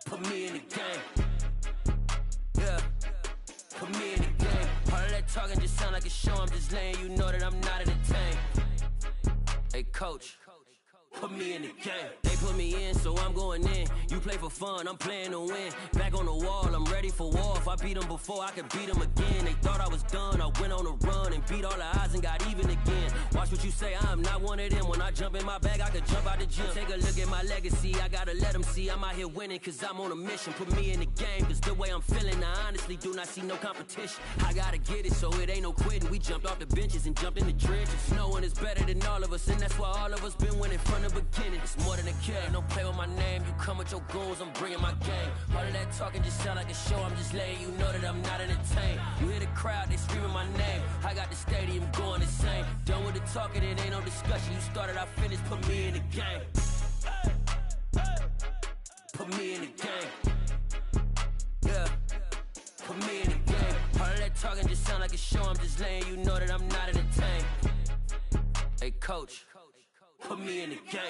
Put me in the game. Yeah, put me in the game. All of that talking just sound like a show. I'm just letting you know that I'm not entertained. Hey, coach, put me in the game. They put me in, so I'm going in. You play for fun, I'm playing to win. Back on the wall, I'm ready for war. If I beat them before, I could beat them again. They thought I was done, I went on a run and beat all the odds and got even again. Watch what you say, I'm not one of them. When I jump in my bag, I could jump out the gym. Take a look at my legacy, I gotta let them see I'm out here winning, cause I'm on a mission. Put me in the game, cause the way I'm feeling, I honestly do not see no competition. I gotta get it, so it ain't no quitting. We jumped off the benches and jumped in the trenches. No one is better than all of us, and that's why all of us been winning from the beginning. It's more than a game, don't play with my name. You come with your goons, I'm bringing my game. All of that talking just sound like a show. I'm just letting you know that I'm not entertained. You hear the crowd, they screaming my name. I got the stadium going insane. Done with the talking, it ain't no discussion. You started, I finished, put me in the game. Put me in the game. Yeah, put me in the game. All of that talking just sound like a show. I'm just letting you know that I'm not entertained. Hey, coach, put me in the game.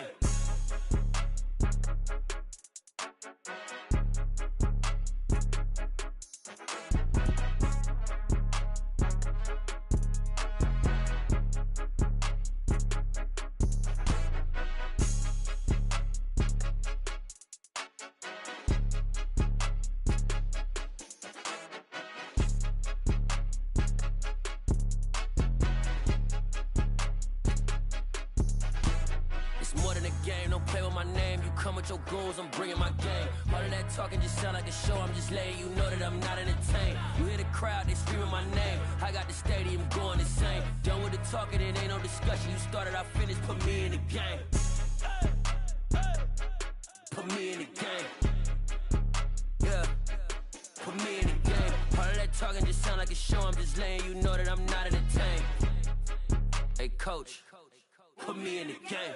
the game, don't play with my name. You come with your goons, I'm bringing my game. All of that talking just sound like a show. I'm just letting you know that I'm not entertained. You hear the crowd, they screaming my name. I got the stadium going insane. Done with the talking, it ain't no discussion. You started, I finished, put me in the game. Put me in the game. Yeah, put me in the game. All of that talking just sound like a show. I'm just letting you know that I'm not entertained. Hey, coach, put me in the game.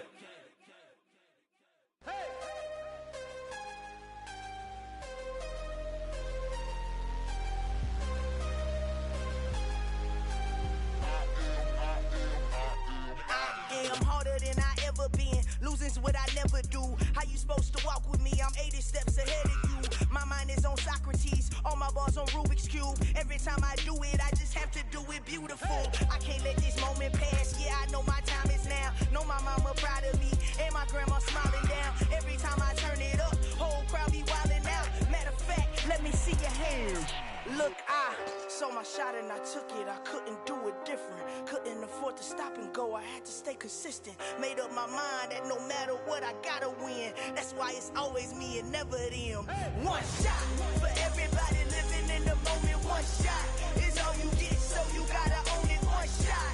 I'm harder than I ever been. Losing's what I never do. How you supposed to walk with me? I'm 80 steps ahead of you. My mind is on Socrates. All my bars on Rubik's Cube. Every time I do it, I just have to do it beautiful. I can't let this moment pass. Yeah, I know my time is now. Know my mama proud of me. And my grandma smiling down. Every time I turn it up, whole crowd be wildin' out. Matter of fact, let me see your hands. Look, I saw my shot and I took it. I couldn't do it different. Couldn't afford to stop and go. I had to stay consistent. Made up my mind that no matter what, I gotta win. That's why it's always me and never them. One shot for everybody living in the moment. One shot is all you get, so you gotta own it. One shot.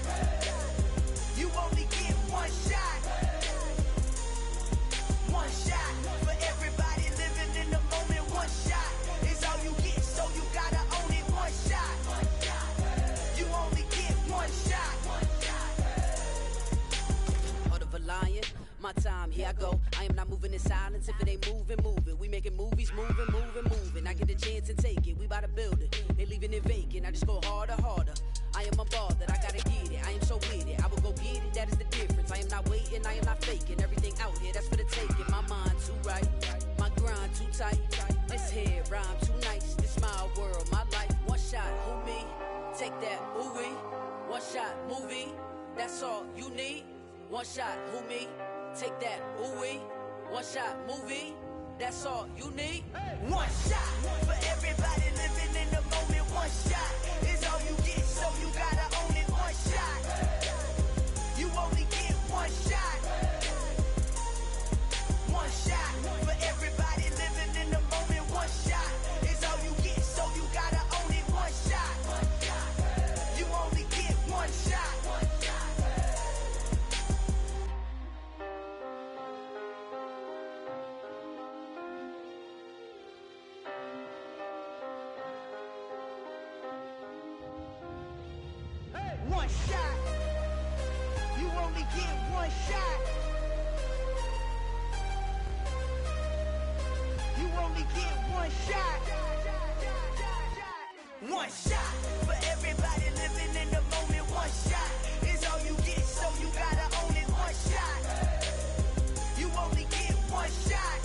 You only get one shot. One shot for everybody living in the moment. One shot is all you get, so you gotta own it. One shot. You only get one shot. Heart of a lion, my time, here I go. I am not moving in silence. If it ain't moving, moving. We making movies, moving, moving, moving. I get a chance and take it. We bout to build it. They leaving it vacant. I just go harder, harder. I am a ball that I gotta get it. I am so with it. I will go get it. That is the difference. I am not waiting. I am not faking. Everything out here, that's for the taking. My mind too right. My grind too tight. This head rhyme too nice. This my world, my life. One shot, who me? Take that, ooh-wee. One shot, movie. That's all you need. One shot, who me? Take that, ooh-wee. One shot, movie. That's all you need. One shot for everybody living in the moment. One shot is all you get, so you gotta own it. One shot. You only get one shot. One shot for everybody living in the moment. One shot is all you get, so you gotta own it. One shot. You only get one shot. One shot. You only get one shot. You only get one shot. One shot for everybody living in the moment. One shot is all you get, so you gotta own it. One shot. You only get one shot.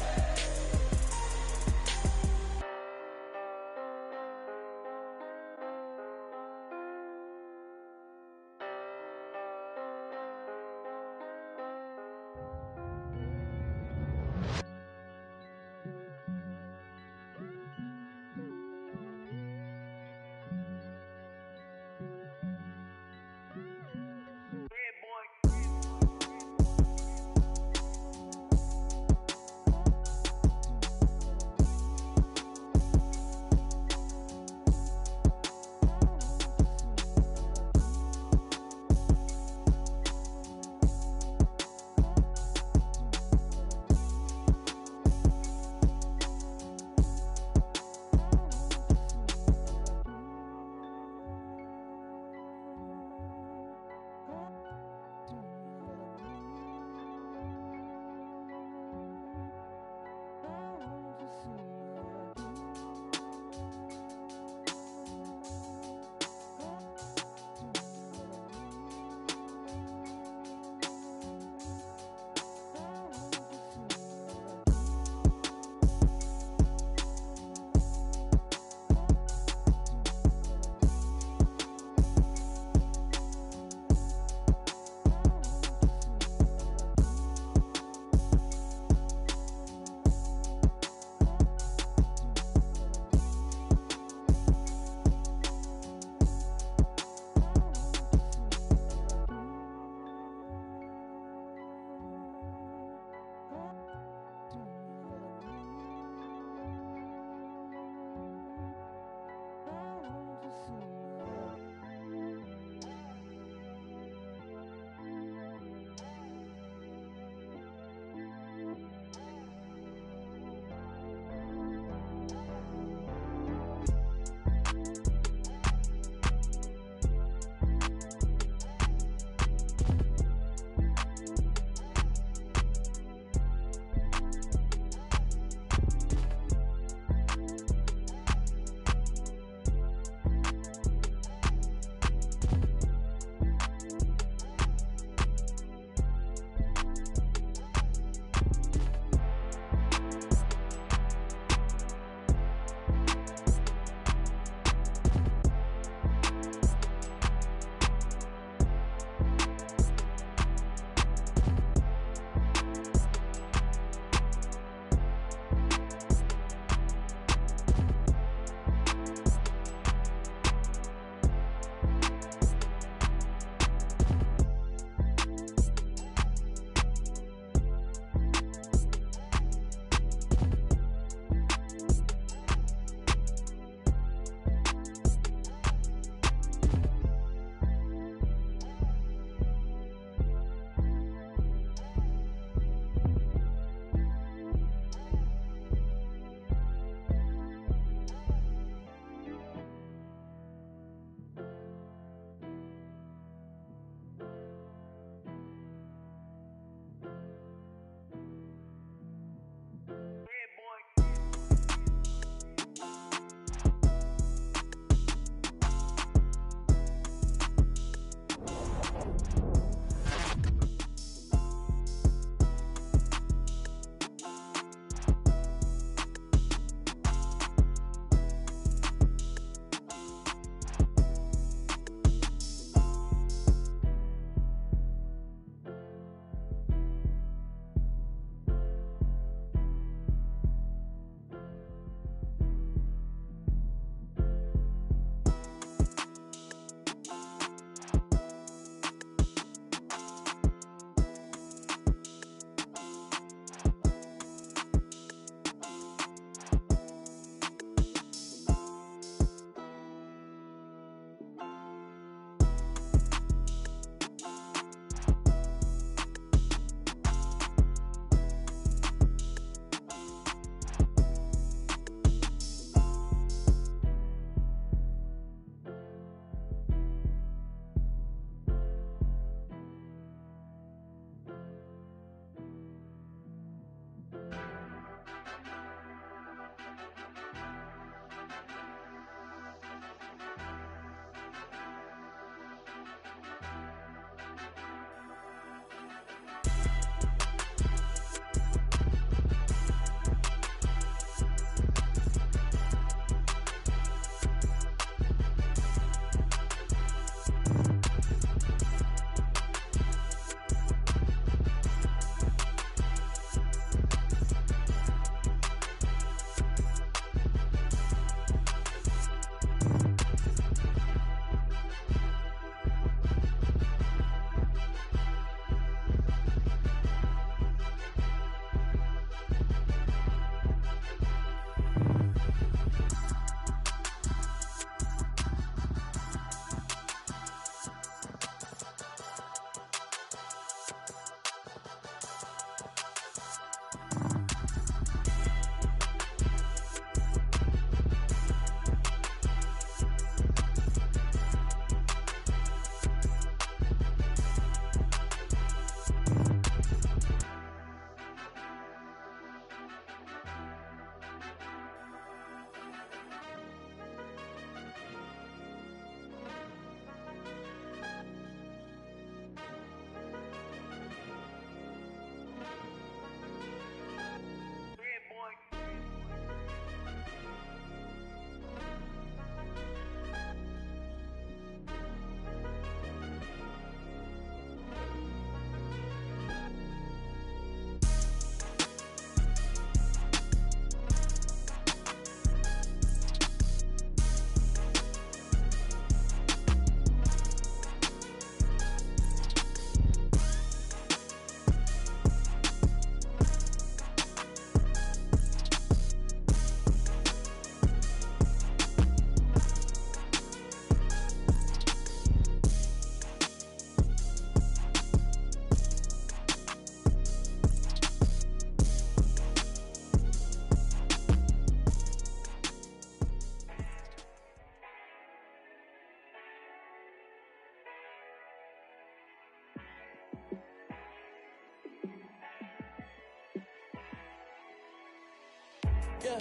Yeah,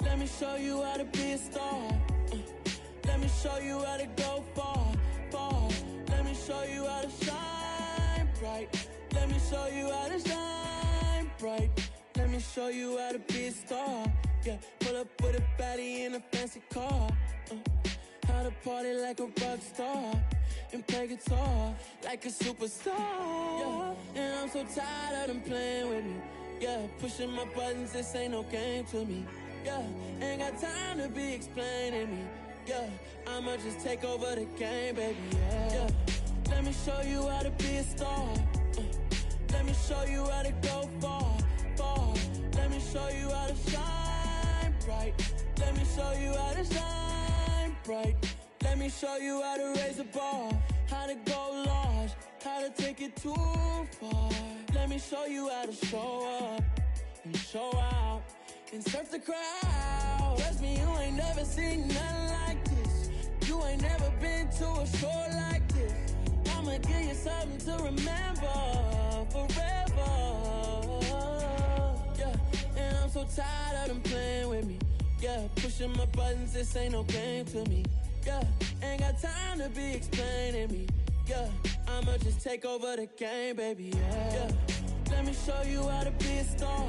let me show you how to be a star. Let me show you how to go far, far. Let me show you how to shine bright. Let me show you how to shine bright. Let me show you how to be a star. Yeah, pull up with a baddie in a fancy car. How to party like a rock star and play guitar like a superstar. Yeah, and I'm so tired of them playing with me. Yeah, pushing my buttons, this ain't no game to me. Yeah, ain't got time to be explaining me. Yeah, I'ma just take over the game, baby. Yeah, let me show you how to be a star. Let me show you how to go far, far. Let me show you how to shine bright. Let me show you how to shine bright. Let me show you how to raise a bar, how to go large, how to take it too far. Let me show you how to show up and show out and surf the crowd. Trust me, you ain't never seen nothing like this. You ain't never been to a show like this. I'ma give you something to remember forever. Yeah, and I'm so tired of them playing with me. Yeah, pushing my buttons, this ain't no game to me. Yeah, ain't got time to be explaining me. Yeah, I'ma just take over the game, baby. Yeah, let me show you how to be a star.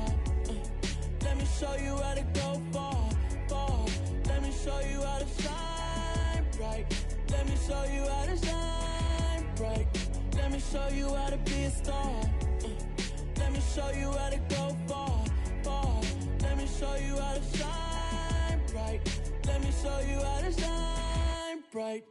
Let me show you how to go far, far. Let me show you how to shine bright. Let me show you how to shine bright. Let me show you how to be a star. Let me show you how to go far, far. Let me show you how to shine bright. Let me show you how to shine bright.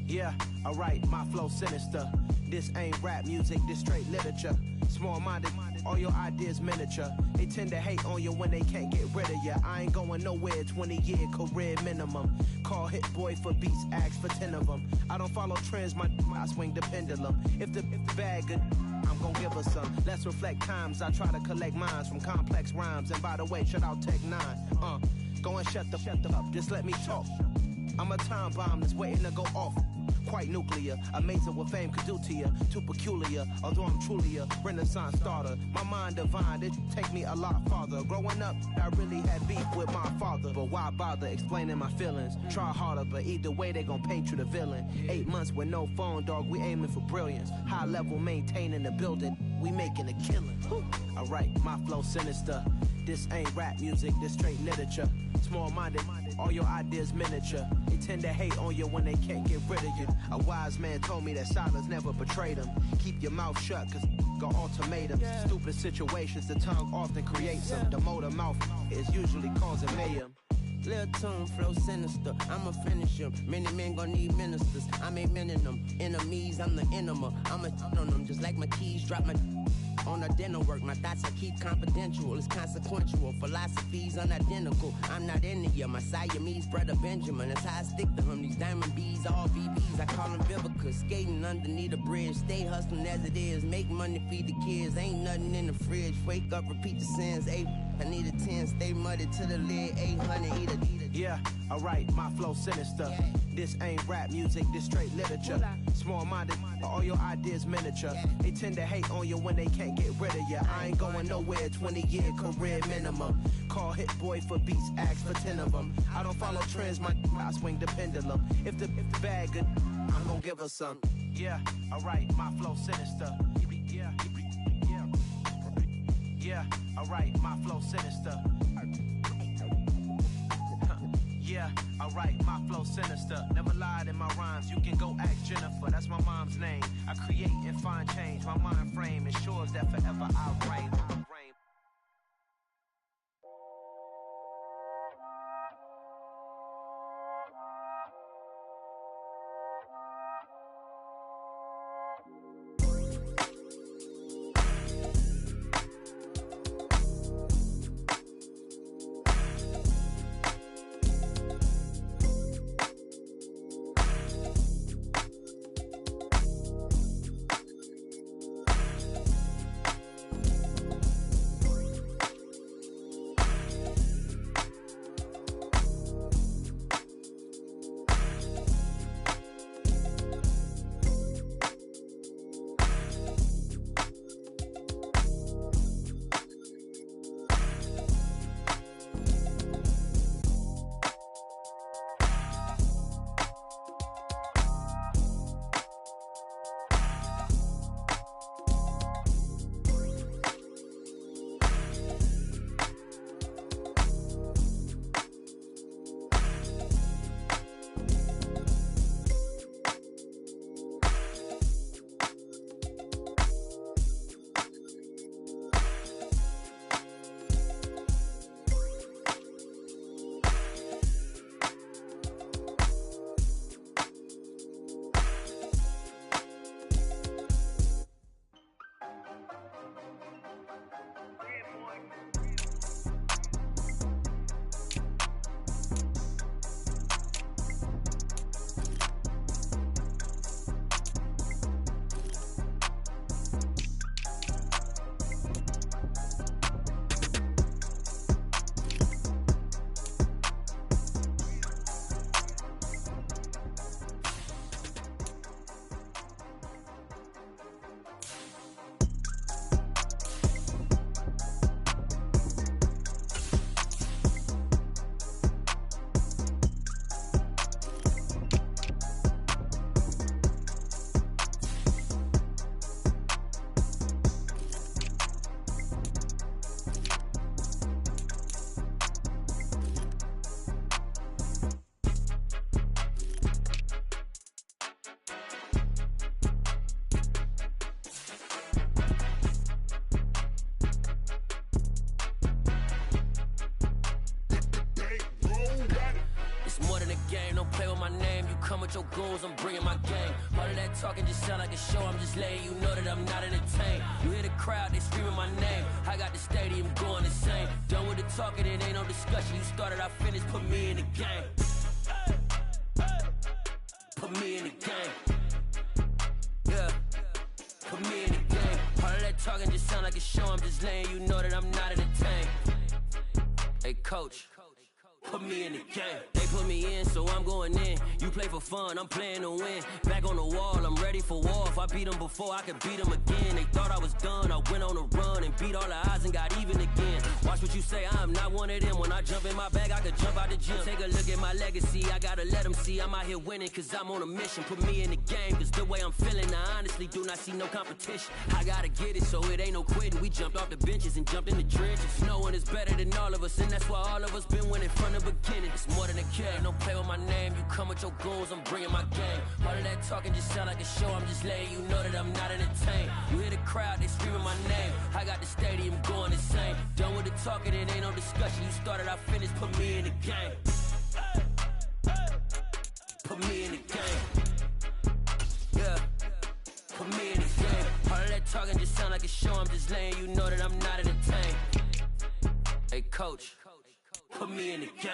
Yeah, alright, my flow sinister. This ain't rap music, this straight literature. Small-minded, all your ideas miniature. They tend to hate on you when they can't get rid of you. I ain't going nowhere, 20-year career minimum. Call Hit Boy for beats, ask for 10 of them. I don't follow trends, I swing the pendulum. If the bag good, I'm gon' give her some. Let's reflect times, I try to collect minds from complex rhymes. And by the way, shout out Tech 9. Go and shut the up, just let me talk. I'm a time bomb that's waiting to go off. Quite nuclear, amazing what fame could do to you. Too peculiar, although I'm truly a renaissance starter. My mind divine, it take me a lot farther. Growing up, I really had beef with my father. But why bother explaining my feelings? Try harder, but either way they gon' paint you the villain. 8 months with no phone, dog, we aiming for brilliance. High level maintaining the building, we making a killing. Alright, my flow sinister. This ain't rap music, this straight literature. Small-minded, all your ideas miniature. They tend to hate on you when they can't get rid of you. A wise man told me that silence never betrayed him. Keep your mouth shut, cause got ultimatums. Stupid situations, the tongue often creates them. The motor mouth is usually causing mayhem. Lil' tune, flow sinister, I'ma finish him. Many men gon' need ministers, I'm a men in them. Enemies, I'm the enema, I'ma on them. Just like my keys, drop my on a dental work. My thoughts I keep confidential, it's consequential. Philosophies unidentical, I'm not into you. My Siamese brother Benjamin, that's how I stick to him. These diamond bees, all BBs, I call them Vivica. Skating underneath a bridge, stay hustling as it is. Make money, feed the kids, ain't nothing in the fridge. Wake up, repeat the sins, I need a 10, stay muddy to the lid, 800, eat a. Yeah, alright, my flow sinister. This ain't rap music, this straight literature. Small-minded, all your ideas miniature. They tend to hate on you when they can't get rid of you. I ain't going nowhere, 20-year career minimum. Call Hit Boy for beats, ask for 10 of them. I don't follow trends, I swing the pendulum. If the bag good, I'm gon' give her some. Yeah, alright, my flow sinister. Yeah, alright, my flow sinister. Yeah, alright, my flow sinister. Never lied in my rhymes, you can go ask Jennifer, that's my mom's name. I create and find change, my mind frame ensures that forever I reign. Your goons, I'm bringing my gang. All of that talking just sound like a show. I'm just letting you know that I'm not entertained. You hear the crowd, they screaming my name. I got the stadium going insane. Done with the talking, it ain't no discussion. You started, I finished, put me in the game. Put me in the game. Yeah, put me in the game. All of that talking just sound like a show. I'm just letting you know that I'm not entertained. Hey, coach, put me in the game. They put me in, so I'm going in. You play for fun, I'm playing to win. Back on the wall, I'm ready for war. If I beat them before, I could beat them again. They thought I was done, I went on a run and beat all the odds and got even again. Watch what you say, I'm not one of them. When I jump in my bag, I could jump out the gym. Take a look at my legacy, I gotta let them see I'm out here winning, cause I'm on a mission. Put me in the game, cause the way I'm feeling, I honestly do not see no competition. I gotta get it, so it ain't no quitting. We jumped off the benches and jumped in the trenches. No one is better than all of us, and that's why all of us been winning from the beginning. It's more than a game, don't play with my name. You come with your goons, I'm bringing my game. All of that talking just sound like a show. I'm just letting you know that I'm not entertained. You hear the crowd, they screaming my name. I got the stadium going insane. Done with the talking, it ain't no discussion. You started, I finished, put me in the game. Put me in the game. Yeah, put me in the game. All of that talking just sound like a show. I'm just letting you know that I'm not entertained. Hey, coach, put me in the game.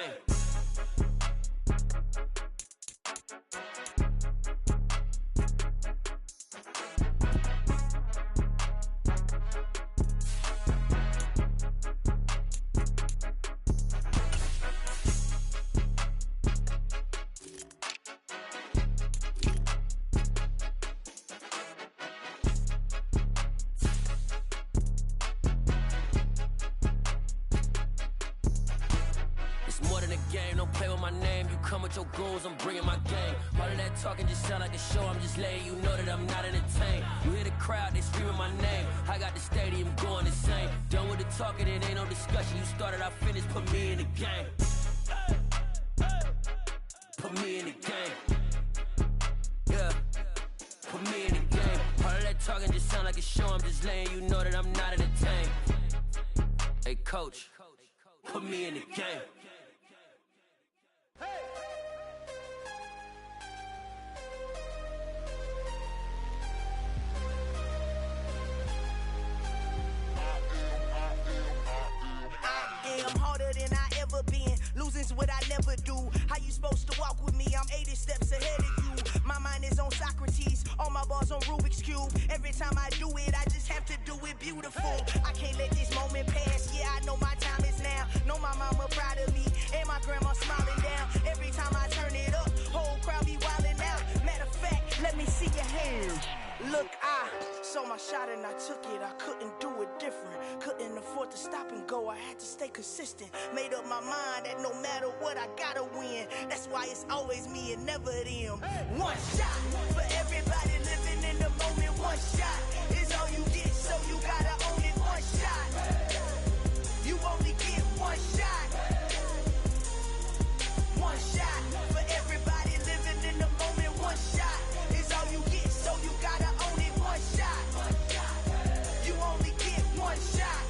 in the game, don't play with my name. You come with your goons, I'm bringing my game. All of that talking just sound like a show, I'm just letting you know that I'm not entertained. You hear the crowd, they screaming my name. I got the stadium going insane. Done with the talking, it ain't no discussion. You started, I finished, put me in the game. Put me in the game. Yeah, put me in the game. All of that talking just sound like a show, I'm just letting you know that I'm not entertained. Hey, coach, put me in the game. I'm harder than I ever been. Losing's what I never do. How you supposed to walk with me? I'm 80 steps ahead of you. My mind is on Socrates. All my bars on Rubik's Cube. Every time I do it, I just have to do it beautiful. I can't let this moment pass. Yeah, I know my time is now. Know my mama proud of me. And my grandma smiling down. Every time I turn it up, whole crowd be wildin' out. Matter of fact, let me see your hands. Look, I saw my shot and I took it. I couldn't do it different. Couldn't afford to stop and go. I had to stay consistent. Made up my mind that no matter what, I gotta win. That's why it's always me and never them. One shot for everybody living in the moment. One shot is all you get, so you gotta own it. One shot. You only get one shot. One shot for everybody living in the moment. One shot is all you get, so you gotta own it. One shot. You only get one shot.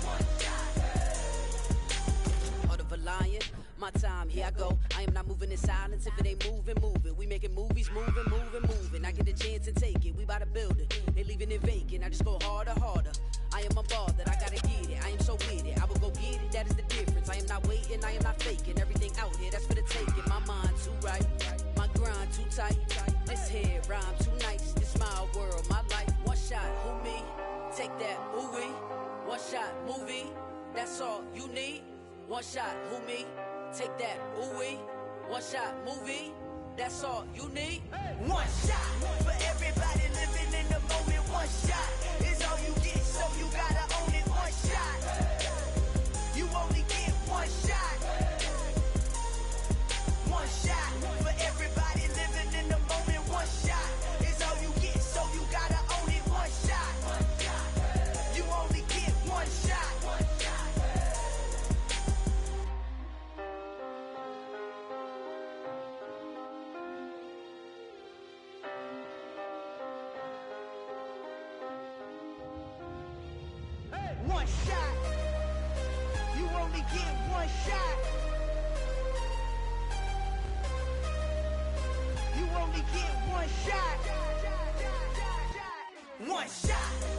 Heart of a lion, my time, here I go. I am not moving in silence. If it ain't moving, moving. We making movies, moving. I get a chance to take it. We bout to build it. They leaving it vacant. I just go harder. I am a ball that I gotta get it. I am so with it. I will go get it. That is the difference. I am not waiting. I am not faking. Everything out here, that's for the taking. My mind too right. My grind too tight. This here rhyme too nice. This my world, my life. One shot, who me? Take that, movie. One shot, movie. That's all you need. One shot, who me? Take that, ooh-wee. One shot, movie. That's all you need. One shot for everybody living in the moment. One shot is all you get, so you gotta own it. One shot. You only get one shot. One shot for everybody living in the moment. One shot is all you get, so you gotta own it. One shot. You only get one shot. One shot. You only get one shot. You only get one shot. One shot.